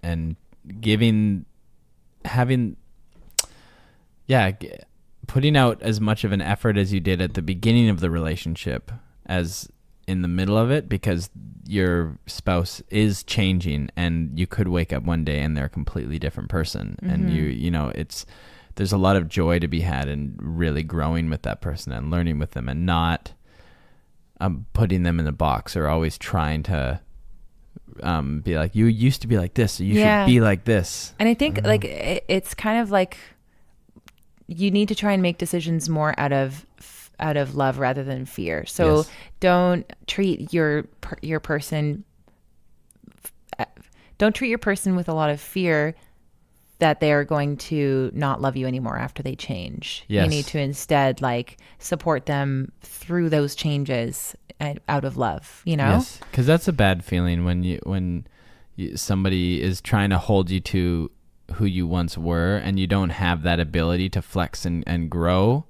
putting out as much of an effort as you did at the beginning of the relationship as in the middle of it, because your spouse is changing, and you could wake up one day and they're a completely different person. And you know, there's a lot of joy to be had in really growing with that person and learning with them, and not putting them in a box, or always trying to be like, you used to be like this, so you should be like this. And I think like it's kind of like you need to try and make decisions more out of love rather than fear. So don't treat your person with a lot of fear that they are going to not love you anymore after they change. You need to instead like support them through those changes out of love, you know? Yes, because that's a bad feeling when somebody is trying to hold you to who you once were, and you don't have that ability to flex and grow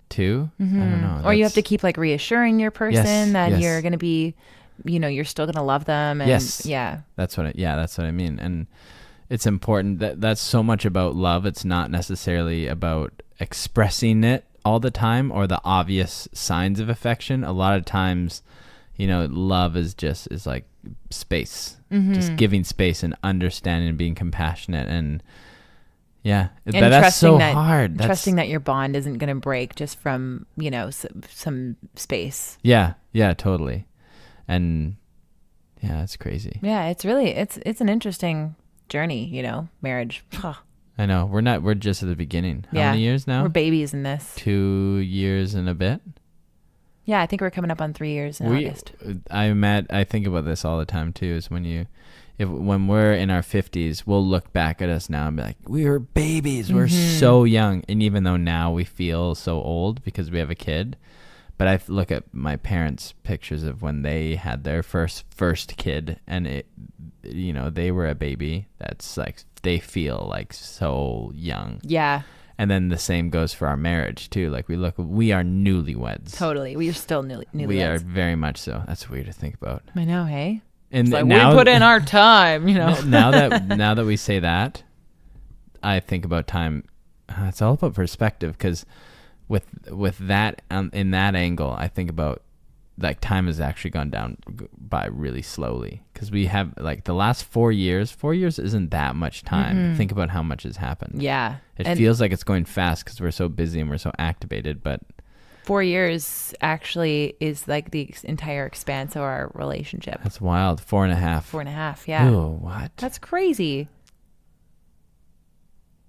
too. I don't know. Or you have to keep like reassuring your person that you're going to be, you know, you're still going to love them. And that's what I mean. And it's important that's so much about love. It's not necessarily about expressing it all the time or the obvious signs of affection. A lot of times, you know, love is like space, just giving space and understanding and being compassionate and that's so hard. Trusting that your bond isn't going to break just from, you know, some space. Yeah, totally. And yeah, it's crazy. Yeah, it's really, it's an interesting journey, you know, marriage. I know. We're just at the beginning. How many years now? We're babies in this. 2 years and a bit. Yeah, I think we're coming up on 3 years in August. I think about this all the time too, is when we're in our 50s, we'll look back at us now and be like, we were babies. We're so young. And even though now we feel so old because we have a kid, but I look at my parents' pictures of when they had their first kid, and they were a baby. That's like, they feel like so young. Yeah. And then the same goes for our marriage too. Like we are newlyweds. Totally. We are still newlyweds. We are very much so. That's weird to think about. I know, hey? And like now, we put in our time, you know. now that we say that, I think about time. It's all about perspective, because with that in that angle, I think about like time has actually gone down by really slowly, because we have like the last 4 years. 4 years isn't that much time. Mm-hmm. Think about how much has happened. Yeah. It feels like it's going fast because we're so busy and we're so activated, but 4 years actually is like the entire expanse of our relationship. that's wild. 4.5. 4.5, yeah. Ooh, what? That's crazy.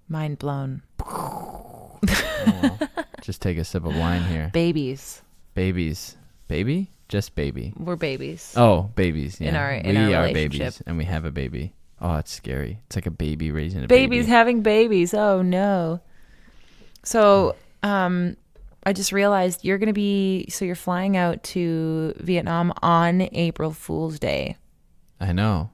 Mind blown. Oh, well. Just take a sip of wine here. Babies. Baby? Just baby. We're babies. Oh, babies. Yeah. In our we are relationship. babies, and we have a baby. Oh, it's scary. It's like a baby raising a baby. Babies having babies. Oh no. So, I just realized you're flying out to Vietnam on April Fool's Day. I know.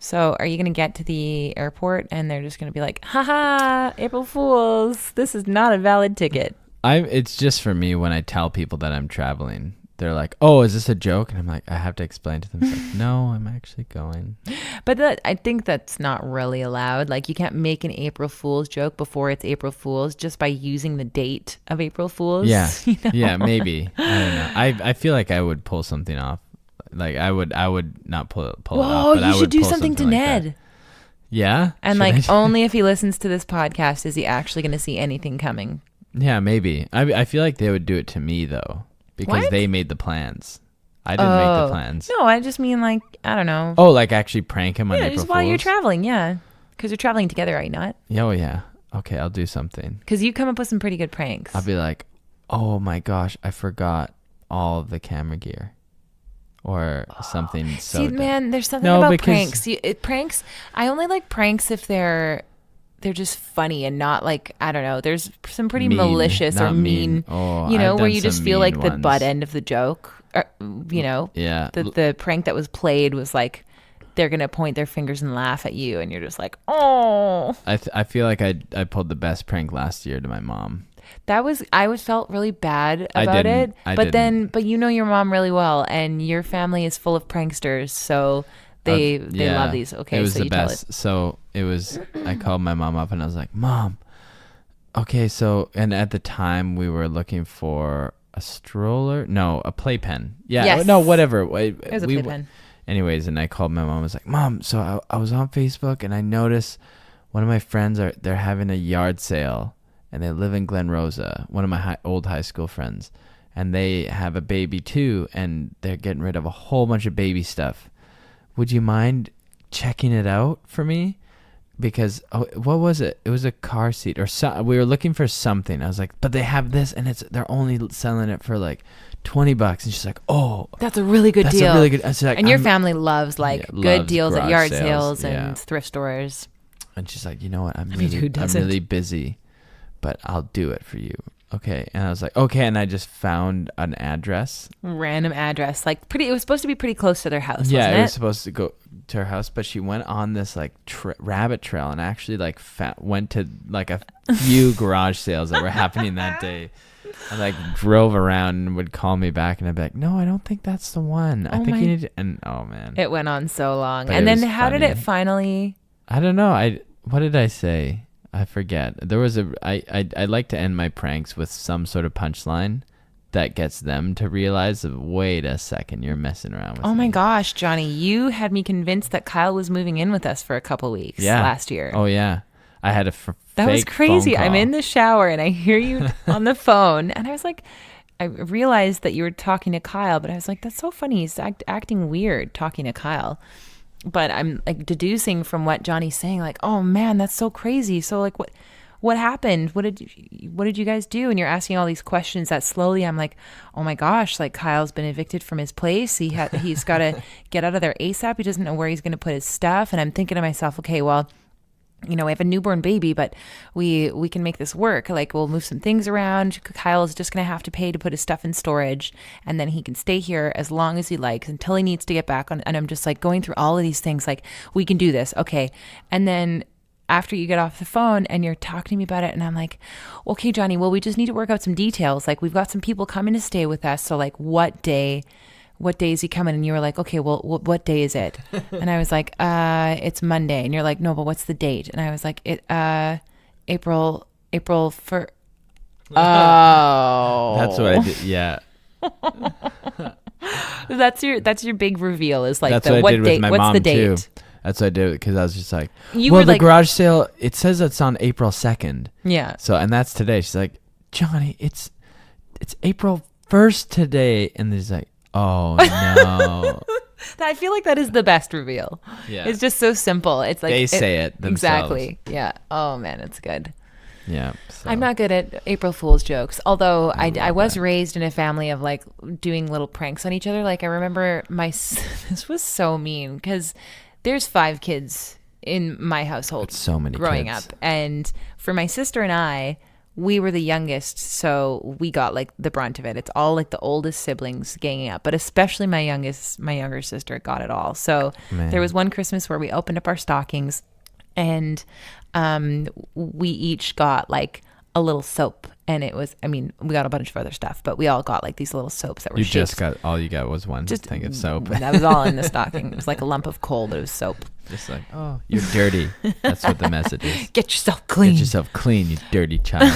So are you going to get to the airport and they're just going to be like, haha, April Fools, this is not a valid ticket? It's just for me when I tell people that I'm traveling. They're like, oh, is this a joke? And I'm like, I have to explain to them. It's like, no, I'm actually going. But I think that's not really allowed. Like, you can't make an April Fool's joke before it's April Fool's just by using the date of April Fool's. Yeah. You know? Yeah, maybe. I don't know. I feel like I would pull something off. Like I would not pull it off. Whoa, But I you would should do pull something to like Ned. that. Yeah? And Should like, I? only if he listens to this podcast is he actually going to see anything coming. Yeah, maybe. I feel like they would do it to me though, because What? they made the plans. I didn't make the plans. No, I just mean like, I don't know. Oh, like actually prank him on Yeah, April just while you're Fools? traveling, yeah. Because you're traveling together, are you not? Oh yeah. Okay, I'll do something. Because you come up with some pretty good pranks. I'll be like, oh my gosh, I forgot all of the camera gear. Or something. See, man, there's something No, about because- pranks. Pranks, I only like pranks if they're just funny and not like, I don't know. There's some pretty Mean, malicious or not mean, mean. Oh, you know, I've where done you just some feel mean like the ones. butt end of the joke. Or, you know, Yeah. the prank that was played was like, they're going to point their fingers and laugh at you. And you're just like, oh. I feel like I pulled the best prank last year to my mom. I felt really bad I about didn't. it. I But didn't. you know your mom really well, and your family is full of pranksters. So they Yeah, love these. Okay, it was so the you best. tell it. So it was. I called my mom up and I was like, "Mom, okay." So and at the time we were looking for a stroller, no, a playpen. Yeah, Yes. no, whatever. It was a playpen. Anyways, and I called my mom. I was like, "Mom, so I was on Facebook and I noticed one of my friends they're having a yard sale." And they live in Glen Rosa, one of my old high school friends. And they have a baby too, and they're getting rid of a whole bunch of baby stuff. Would you mind checking it out for me? Because, what was it? It was a car seat or we were looking for something. I was like, but they have this, and they're only selling it for like $20. And she's like, oh. That's a really good that's deal. a really good. I was like, And your family loves like good loves deals at garage yard sales, sales and yeah. thrift stores. And she's like, you know what? I'm who doesn't? really busy, but I'll do it for you. Okay. And I was like, okay. And I just found an address. Random address. Like it was supposed to be pretty close to their house, Yeah, wasn't it it? was supposed to go to her house, but she went on this like rabbit trail and actually like went to like a few garage sales that were happening that day. And like drove around and would call me back and I'd be like, no, I don't think that's the one. I think you need to, and oh man. It went on so long. But and it then was how did funny. it finally... I don't know. What did I say? I forget. There was I like to end my pranks with some sort of punchline that gets them to realize, wait a second, you're messing around with me. Oh my gosh, Johnny, you had me convinced that Kyle was moving in with us for a couple weeks last year. Oh yeah. I had a that was fake crazy. phone I'm call. in the shower and I hear you on the phone and I was like, I realized that you were talking to Kyle, but I was like, that's so funny. He's acting weird talking to Kyle. But I'm like deducing from what Johnny's saying, like, oh man, that's so crazy. So like, what happened? What did you guys do? And you're asking all these questions that slowly I'm like, oh my gosh, like Kyle's been evicted from his place. He's got to get out of there ASAP. He doesn't know where he's going to put his stuff. And I'm thinking to myself, okay, well, you know, we have a newborn baby, but we can make this work. Like we'll move some things around. Kyle is just going to have to pay to put his stuff in storage and then he can stay here as long as he likes until he needs to get back on. And I'm just like going through all of these things like we can do this. Okay. And then after you get off the phone and you're talking to me about it, and I'm like, okay, Johnny, well, we just need to work out some details. Like, we've got some people coming to stay with us. So like, what day is he coming? And you were like, okay, well, what day is it? And I was like, it's Monday. And you're like, no, but what's the date? And I was like, April for. Oh, That's what I did. Yeah. That's your big reveal, is like, That's the what I what did date? with my What's mom the date? too. That's what I did, because I was just like, You well, were the like, garage sale, it says it's on April 2nd. yeah. So, and that's today. She's like, Johnny, it's April 1st today. And he's like, oh no. I feel like that is the best reveal. Yeah. It's just so simple. It's like They say it themselves. Exactly. Yeah. Oh man, it's good. Yeah. So. I'm not good at April Fool's jokes, although I was that. raised in a family of like doing little pranks on each other. Like I remember this was so mean because there's 5 kids in my household. It's so many growing kids. up, and for my sister and I, we were the youngest, so we got like the brunt of it. It's all like the oldest siblings ganging up, but especially my younger sister got it all. So there was one Christmas where we opened up our stockings, and we each got like a little soap, and it was, I mean, we got a bunch of other stuff, but we all got like these little soaps that were all you got was one thing of soap. That was all in the stocking. It was like a lump of coal, but it was soap. Just like, oh, you're dirty. That's what the message is. Get yourself clean. Get yourself clean, you dirty child.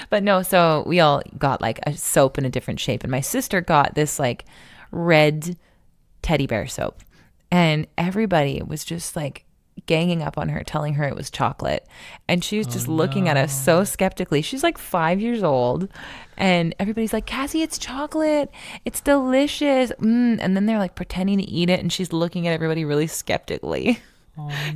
But no, so we all got like a soap in a different shape, and my sister got this like red teddy bear soap, and everybody was just like ganging up on her, telling her it was chocolate, and she was just looking at us so skeptically. She's like 5 years old, and everybody's like, Cassie, it's chocolate, it's delicious. And then they're like pretending to eat it, and she's looking at everybody really skeptically.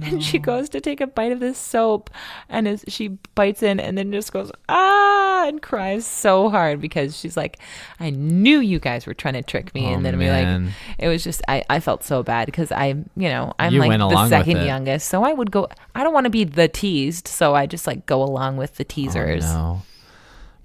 And she goes to take a bite of this soap, and as she bites in, and then just goes and cries so hard because she's like, I knew you guys were trying to trick me. And then we like, it was just, I felt so bad because I'm You like the second with it. youngest, so I would go, I don't want to be the teased, so I just like go along with the teasers. Oh, no.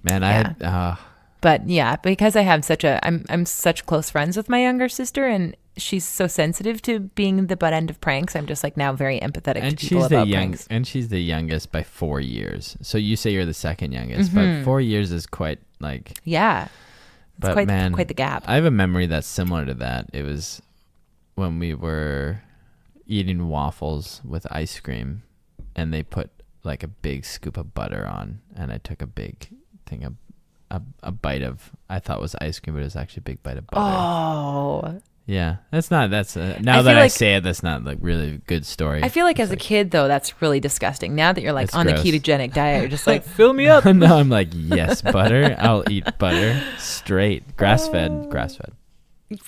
Man, I had But yeah, because I have I'm such close friends with my younger sister, and she's so sensitive to being the butt end of pranks. I'm just like now very empathetic to people about pranks. And she's the youngest by 4 years. So you say you're the second youngest, but 4 years is quite like, yeah. It's but quite the gap. I have a memory that's similar to that. It was when we were eating waffles with ice cream, and they put like a big scoop of butter on, and I took a big thing of a bite of, I thought it was ice cream, but it was actually a big bite of butter. Oh. Yeah, now that I say it, that's not like really a good story. I feel like as a kid though, that's really disgusting. Now that you're like It's on gross. the ketogenic diet, you're just like, fill me up. No, I'm like, yes, butter. I'll eat butter straight, grass fed.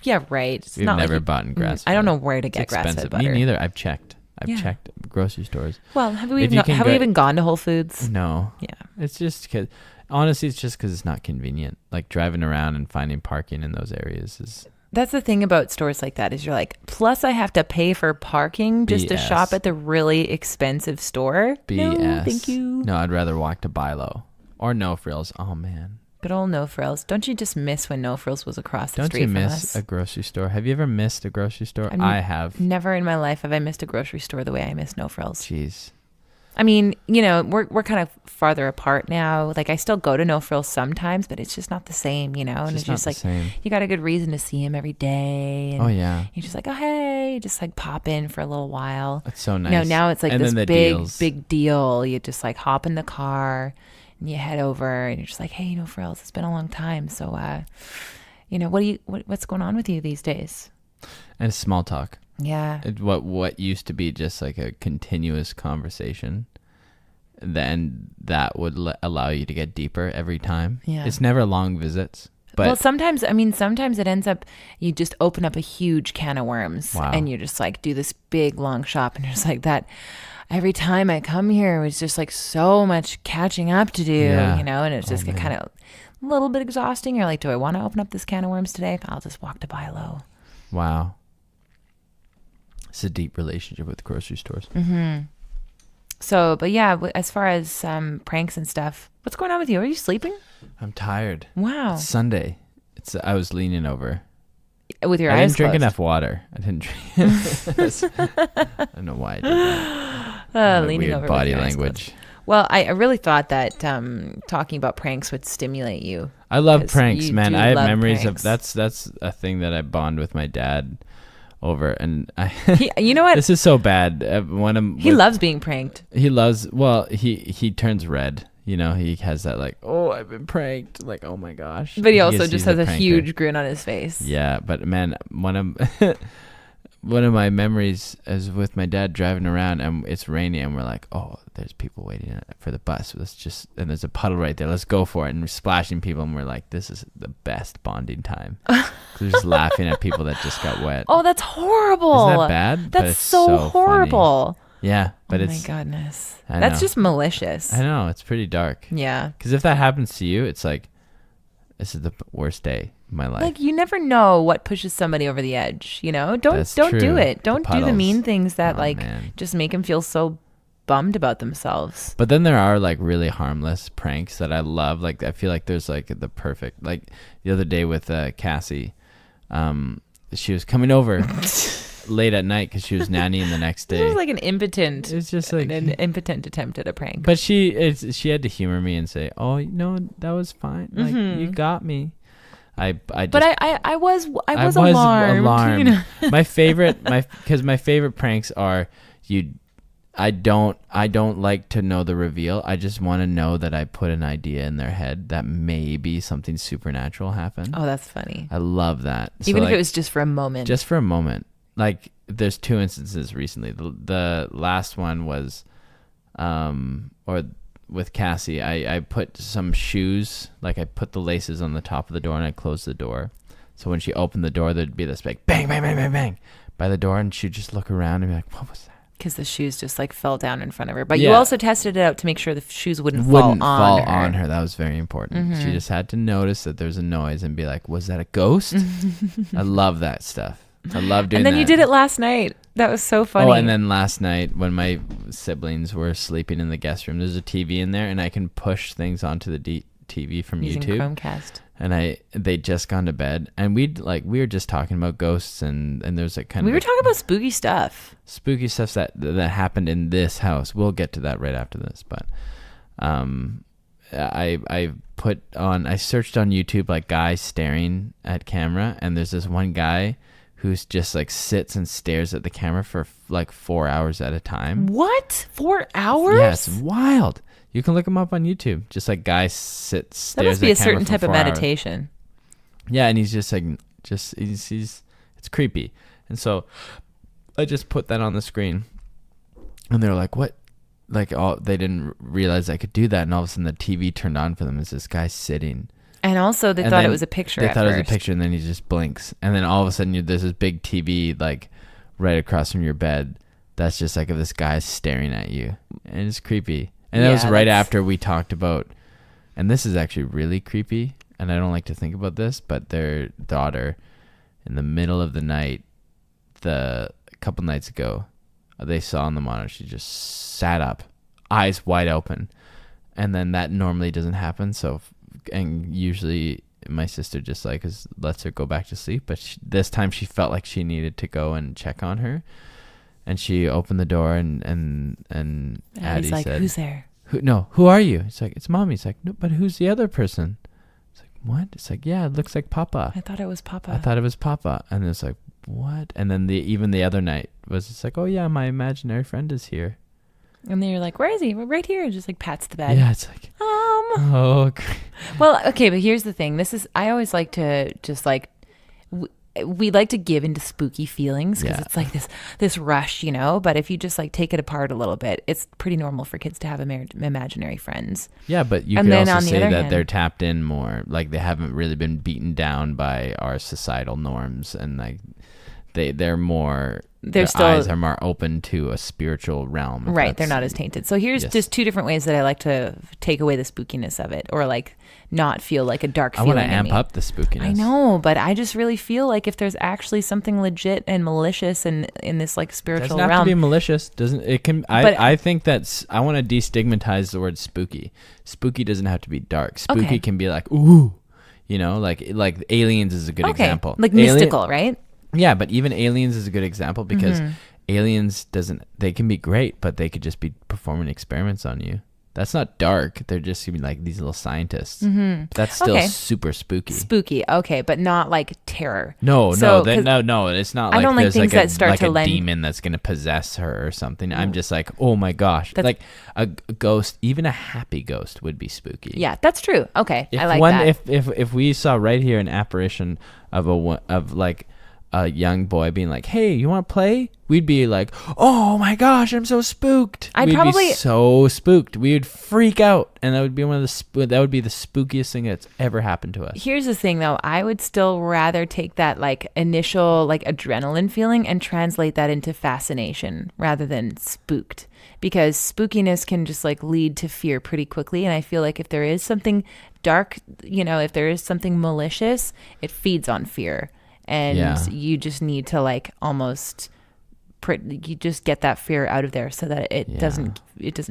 Yeah, right. It's We've not never like bought grass fed. I don't know where to get It's grass fed expensive. butter. Me neither. I've checked Yeah. grocery stores. Well, have we If you can even gone to Whole Foods? No. Yeah. It's just because, honestly, it's not convenient. Like driving around and finding parking in those areas is. That's the thing about stores like that is you're like, plus I have to pay for parking just to BS. shop at the really expensive store. BS. No, thank you. No, I'd rather walk to Bilo or No Frills. Oh man. Good old No Frills. Don't you just miss when No Frills was across the Don't street you from miss us? a grocery store? Have you ever missed a grocery store? I have. Never in my life have I missed a grocery store the way I miss No Frills. Jeez. I mean, we're kind of farther apart now. Like I still go to No Frills sometimes, but it's just not the same, and it's just like you got a good reason to see him every day. And Oh yeah. you're just like, oh hey, just like pop in for a little while. That's so nice. Now it's like And this then the big deals. big deal. You just like hop in the car and you head over and you're just like, hey, No Frills, it's been a long time. So what's going on with you these days? And it's small talk. Yeah. What used to be just like a continuous conversation, then that would allow you to get deeper every time. Yeah. It's never long visits. But Well, sometimes it ends up, you just open up a huge can of worms. Wow. And you just like do this big long shop, and you're just like that. Every time I come here, it's just like so much catching up to do, Yeah. and it's just kind of a little bit exhausting. You're like, do I want to open up this can of worms today? I'll just walk to Bilo. Wow. It's a deep relationship with grocery stores. Mm-hmm. So, but yeah, as far as pranks and stuff, what's going on with you? Are you sleeping? I'm tired. Wow. It's Sunday. I was leaning over. With your I eyes didn't drink closed. enough water. I didn't drink. I don't know why I did that. Leaning weird over body with your eyes language. closed. Well, I really thought that talking about pranks would stimulate you. I love 'Cause pranks, you man. do I have love memories pranks. of that's a thing that I bond with my dad over, and You know what? this is so bad. He loves being pranked. He loves. Well, he turns red. You know, he has that like, oh, I've been pranked. Like, oh my gosh. But he also He's just a has a pranker. huge grin on his face. Yeah, but man, one of my memories is with my dad driving around, and it's raining, and we're like, oh, there's people waiting for the bus. And there's a puddle right there. Let's go for it. And we're splashing people, and we're like, this is the best bonding time. 'Cause we're just laughing at people that just got wet. Oh, that's horrible. Isn't that bad? But That's it's so funny. horrible. Yeah, but oh it's. my goodness. I That's know. just malicious. I know, it's pretty dark. Yeah. Because if that happens to you, it's like, this is the worst day of my life. Like you never know what pushes somebody over the edge, you know? Don't That's do true. it. The Don't do the puddles. mean things that Oh, like man. just make them feel so bummed about themselves. But then there are like really harmless pranks that I love. Like I feel like there's like the perfect, like the other day with Cassie, she was coming over late at night because she was nannying the next day. It was like an impotent. It's just like an impotent attempt at a prank. But she had to humor me and say, "Oh, no, that was fine. Like you got me." I was alarmed. You know? My favorite pranks are I don't like to know the reveal. I just want to know that I put an idea in their head that maybe something supernatural happened. Oh, that's funny. I love that. Even So, if it was just for a moment. just for a moment. Like there's two instances recently. The last one was or with Cassie, I put some shoes, like I put the laces on the top of the door and I closed the door. So when she opened the door, there'd be this big bang, bang, bang, bang, bang by the door, and she'd just look around and be like, what was that? Because the shoes just like fell down in front of her. But Yeah. you also tested it out to make sure the shoes wouldn't fall on her. That was very important. She just had to notice that there's a noise and be like, was that a ghost? I love that stuff. I love doing that. And then you did it last night. That was so funny. Oh, and then last night when my siblings were sleeping in the guest room, there's a TV in there, and I can push things onto the TV from using YouTube. Chromecast. And they'd just gone to bed, and we were just talking about ghosts, and there's like kind we of were talking about spooky stuff. spooky stuff that happened in this house. We'll get to that right after this, but I searched on YouTube like guys staring at camera, and there's this one guy who's just like sits and stares at the camera for like 4 hours at a time. What? 4 hours? Yeah, it's wild. You can look him up on YouTube. Just like guy stares at the camera. That must be a certain for type of 4 hours. meditation. Yeah, and he's just like, he's it's creepy. And so I just put that on the screen, and they were like, what? Like, they didn't realize I could do that, and all of a sudden the TV turned on for them as this guy sitting. And also they thought it was a picture They thought first. it was a picture, and then he just blinks. And then all of a sudden there's this big TV like right across from your bed that's just like this guy staring at you. And it's creepy. And that was right after we talked about, and this is actually really creepy, and I don't like to think about this, but their daughter in the middle of the night, a couple nights ago, they saw on the monitor, she just sat up, eyes wide open. And then that normally doesn't happen, and usually my sister just like lets her go back to sleep, but this time she felt like she needed to go and check on her, and she opened the door, and Addie like, said, who's there? Who are you? It's like, it's Mommy. It's like, no, but who's the other person? It's like, what? It's like, yeah, it looks like Papa. I thought it was Papa. I thought it was Papa. And it's like, what? And then even the other night was just like, oh yeah, my imaginary friend is here. And then you're like, where is he? Right here. And just like pats the bed. Yeah, it's like, oh. Well, okay, but here's the thing. I always like to just like, we like to give into spooky feelings because it's like this rush, you know, but if you just like take it apart a little bit, it's pretty normal for kids to have imaginary friends. Yeah, but you could also say that they're tapped in more, like they haven't really been beaten down by our societal norms, and like they're more, their eyes are more open to a spiritual realm. Right, they're not as tainted. So here's just two different ways that I like to take away the spookiness of it, or like not feel like a dark feeling. I want to amp up the spookiness. I know, but I just really feel like if there's actually something legit and malicious in this like spiritual realm. Doesn't have to be malicious. Doesn't it? Can I think I want to destigmatize the word spooky. Spooky doesn't have to be dark. Spooky can be like, ooh, you know, like Aliens is a good example. Like mystical, right? Yeah, but even Aliens is a good example because aliens they can be great, but they could just be performing experiments on you. That's not dark. They're just gonna be like these little scientists. Mm-hmm. That's still super spooky. Spooky, okay, but not like terror. No, it's not. I don't like things that start to lend. A demon that's gonna possess her or something. I'm just like, oh my gosh, like a ghost, even a happy ghost would be spooky. Yeah, that's true. Okay, I like that. If we saw right here an apparition of like a young boy being like, "Hey, you want to play?" We'd be like, "Oh my gosh, I'm so spooked." We'd be so spooked. We would freak out, and that would be that would be the spookiest thing that's ever happened to us. Here's the thing, though. I would still rather take that like initial like adrenaline feeling and translate that into fascination rather than spooked, because spookiness can just like lead to fear pretty quickly. And I feel like if there is something dark, if there is something malicious, it feeds on fear. And you just need to like almost you just get that fear out of there so that it doesn't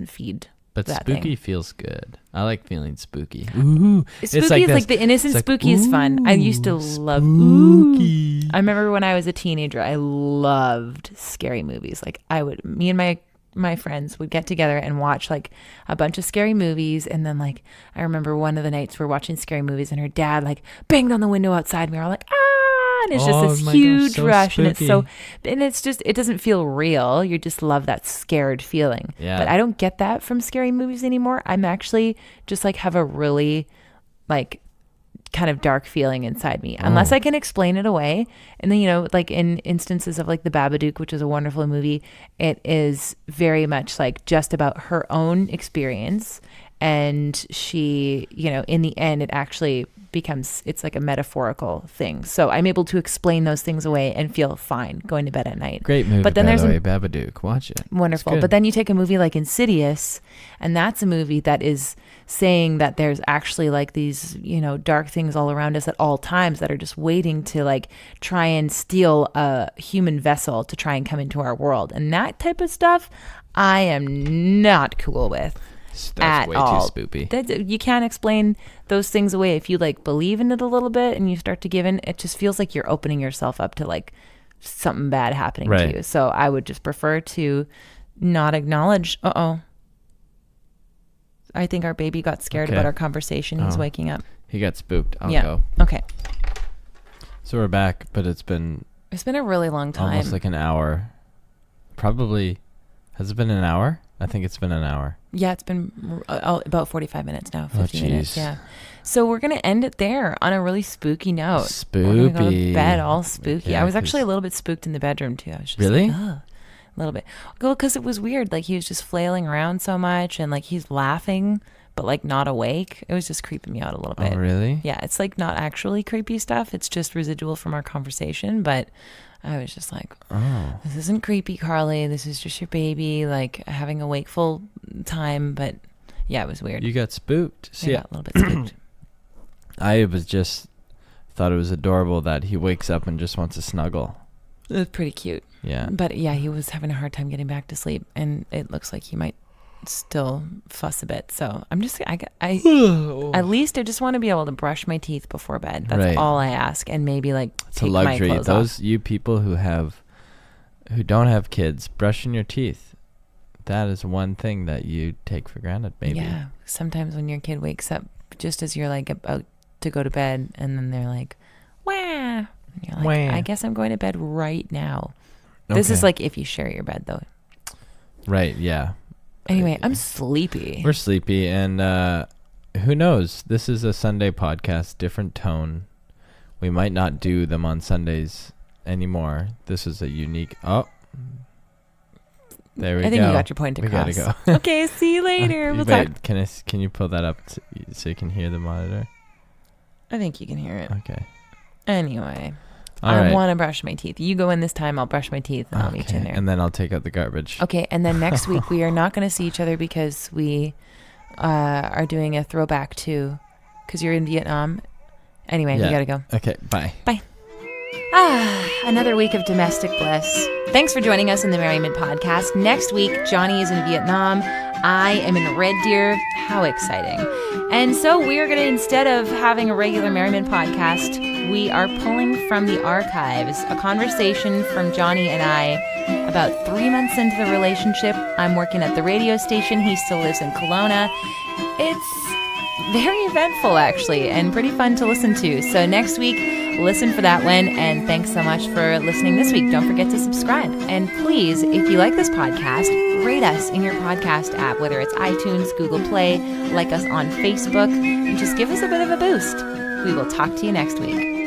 feed. But that spooky thing. Feels good. I like feeling spooky. Ooh, spooky is like the innocent spooky is fun. I used to love spooky. I remember when I was a teenager, I loved scary movies. Like me and my friends would get together and watch like a bunch of scary movies, and then like I remember one of the nights we're watching scary movies and her dad like banged on the window outside and we were all like, ah, and it's just this huge rush spooky. And it's just, it doesn't feel real. You just love that scared feeling. Yeah. But I don't get that from scary movies anymore. I'm actually just like have a really like kind of dark feeling inside me, unless I can explain it away. And then, like in instances of like The Babadook, which is a wonderful movie, it is very much like just about her own experience. And she, in the end, it actually it's like a metaphorical thing. So I'm able to explain those things away and feel fine going to bed at night. Great movie, but then by the way, Babadook. Watch it. Wonderful. But then you take a movie like Insidious, and that's a movie that is saying that there's actually like these, dark things all around us at all times that are just waiting to like try and steal a human vessel to try and come into our world. And that type of stuff I am not cool with. That's way too spoopy. You can't explain those things away. If you like believe in it a little bit and you start to give in, it just feels like you're opening yourself up to like something bad happening to you. So I would just prefer to not acknowledge. I think our baby got scared about our conversation. He's waking up. He got spooked. I'll go. Okay. So we're back, but it's been a really long time. Almost like an hour. Probably. Has it been an hour? I think it's been an hour. Yeah, it's been about 45 minutes now, 50 minutes. Yeah. So we're going to end it there on a really spooky note. Spooky. We're going to go to bed all spooky. Yeah, I was actually a little bit spooked in the bedroom too. I was just really? Like, a little bit. Well, because it was weird. Like he was just flailing around so much and like he's laughing, but like not awake. It was just creeping me out a little bit. Oh, really? Yeah, it's like not actually creepy stuff. It's just residual from our conversation, but I was just like, this isn't creepy, Carly. This is just your baby, like having a wakeful time. But yeah, it was weird. You got spooked. See, I got a little bit spooked. I thought it was adorable that he wakes up and just wants to snuggle. It was pretty cute. Yeah. But yeah, he was having a hard time getting back to sleep, and it looks like he might still fuss a bit. So I'm just, at least I just want to be able to brush my teeth before bed. That's all I ask. And maybe like it's a luxury. My clothes Those off. You people who don't have kids, brushing your teeth. That is one thing that you take for granted, maybe. Yeah. Sometimes when your kid wakes up just as you're like about to go to bed, and then they're like, wah. And you're like, wah. I guess I'm going to bed right now. This is like if you share your bed though. Right. Yeah. Anyway, I'm sleepy. We're sleepy, and who knows? This is a Sunday podcast, different tone. We might not do them on Sundays anymore. This is a unique... Oh, there we go. I think you got your point across. We gotta go. Okay, see you later. We'll talk. Can you pull that up so you can hear the monitor? I think you can hear it. Okay. Anyway... All right. I want to brush my teeth. You go in this time, I'll brush my teeth, and I'll meet you in there. And then I'll take out the garbage. Okay, and then next week we are not going to see each other because we are doing a throwback to, because you're in Vietnam. Anyway, we got to go. Okay, bye. Bye. Another week of domestic bliss. Thanks for joining us in the Merriment podcast. Next week, Johnny is in Vietnam. I am in Red Deer. How exciting. And so we are going to, instead of having a regular Merriman podcast, we are pulling from the archives a conversation from Johnny and I about 3 months into the relationship. I'm working at the radio station. He still lives in Kelowna. It's very eventful, actually, and pretty fun to listen to. So next week, listen for that one. And thanks so much for listening this week. Don't forget to subscribe. And please, if you like this podcast, rate us in your podcast app, whether it's iTunes, Google Play, like us on Facebook, and just give us a bit of a boost. We will talk to you next week.